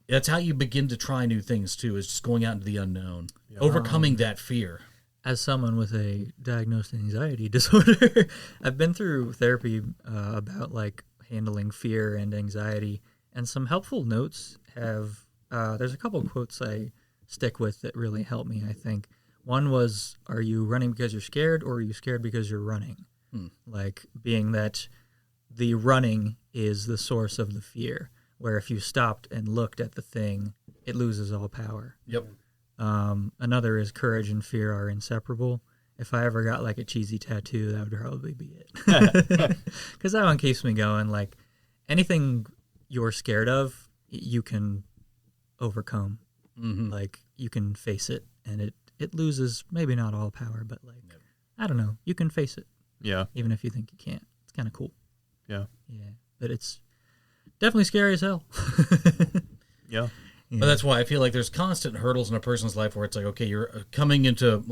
that's how you begin to try new things, too, is just going out into the unknown, overcoming that fear. As someone with a diagnosed anxiety disorder, I've been through therapy about like handling fear and anxiety, and some helpful notes have. There's a couple of quotes I stick with that really help me. I think one was, "Are you running because you're scared, or are you scared because you're running?" Like being that the running is the source of the fear, where if you stopped and looked at the thing, it loses all power. Yep. Another is courage and fear are inseparable. If I ever got like a cheesy tattoo, that would probably be it. Because that one keeps me going. Like anything you're scared of, you can overcome. Like you can face it, and it loses maybe not all power, but like I don't know, you can face it. Yeah. Even if you think you can't, it's kind of cool. Yeah. Yeah, but it's definitely scary as hell. Yeah. Yeah. But that's why I feel like there's constant hurdles in a person's life where it's like, okay, you're coming into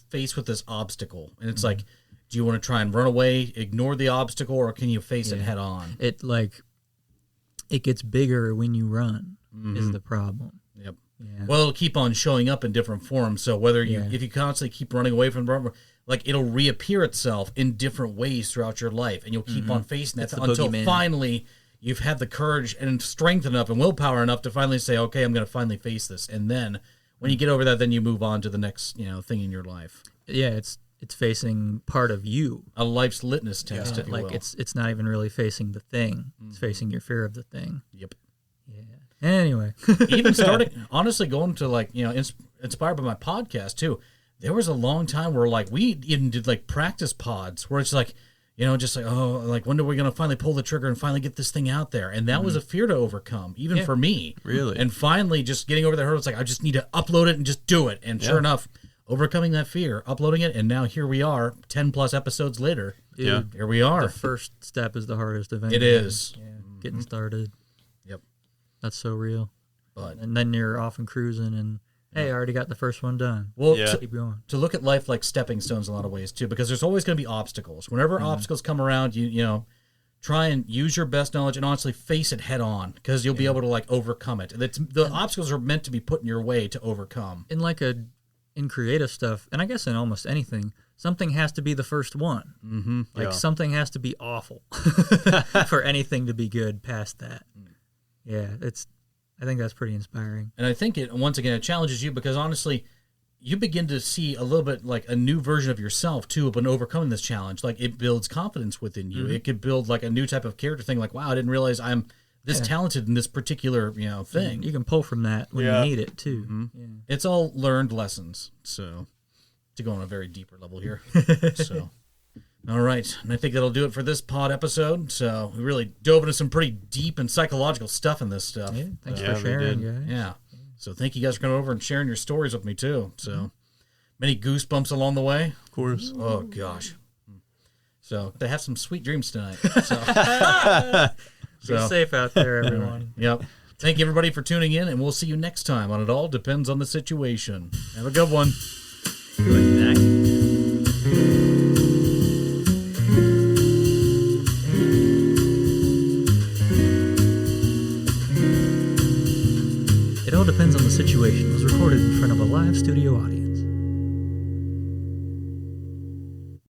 face with this obstacle, and it's like, do you want to try and run away, ignore the obstacle, or can you face it head on? It gets bigger when you run is the problem. Yep. Yeah. Well, it'll keep on showing up in different forms. So whether if you constantly keep running away from the problem, like it'll reappear itself in different ways throughout your life, and you'll keep on facing that until finally you've had the courage and strength enough and willpower enough to finally say, okay, I'm going to finally face this. And then when you get over that, then you move on to the next, thing in your life. Yeah, it's facing part of you. A life's litmus test, if you will. It's not even really facing the thing. It's facing your fear of the thing. Yep. Yeah. Anyway. Even starting, honestly, going to inspired by my podcast too. There was a long time where like we even did like practice pods where it's like, just like, oh, like when are we going to finally pull the trigger and finally get this thing out there? And that was a fear to overcome, even for me. Really? And finally just getting over the hurdle, it's like, I just need to upload it and just do it. And sure enough, overcoming that fear, uploading it, and now here we are, 10 plus episodes later. Dude, here we are. The first step is the hardest of anything. It is. Yeah, getting started. Yep. That's so real. But and then you're off and cruising and, hey, I already got the first one done. Well, keep going. To look at life like stepping stones in a lot of ways, too, because there's always going to be obstacles. Whenever obstacles come around, you try and use your best knowledge and honestly face it head on, because you'll be able to, like, overcome it. The obstacles are meant to be put in your way to overcome. In creative stuff, and I guess in almost anything, something has to be the first one. Mm-hmm. Something has to be awful for anything to be good past that. Yeah, I think that's pretty inspiring. And I think it challenges you, because honestly, you begin to see a little bit like a new version of yourself too when overcoming this challenge. Like it builds confidence within you. It could build like a new type of character thing. Like, wow, I didn't realize I'm this talented in this particular thing. You can pull from that when you need it too. Mm-hmm. Yeah. It's all learned lessons. So to go on a very deeper level here. So. All right, and I think that'll do it for this pod episode. So we really dove into some pretty deep and psychological stuff in this stuff. Yeah, thanks for sharing, guys. Yeah. So thank you guys for coming over and sharing your stories with me too. So, Many goosebumps along the way? Of course. Oh, gosh. So, they have some sweet dreams tonight. So, Be safe out there, everyone. Yep. Thank you, everybody, for tuning in, and we'll see you next time on It All Depends on the Situation. Have a good one.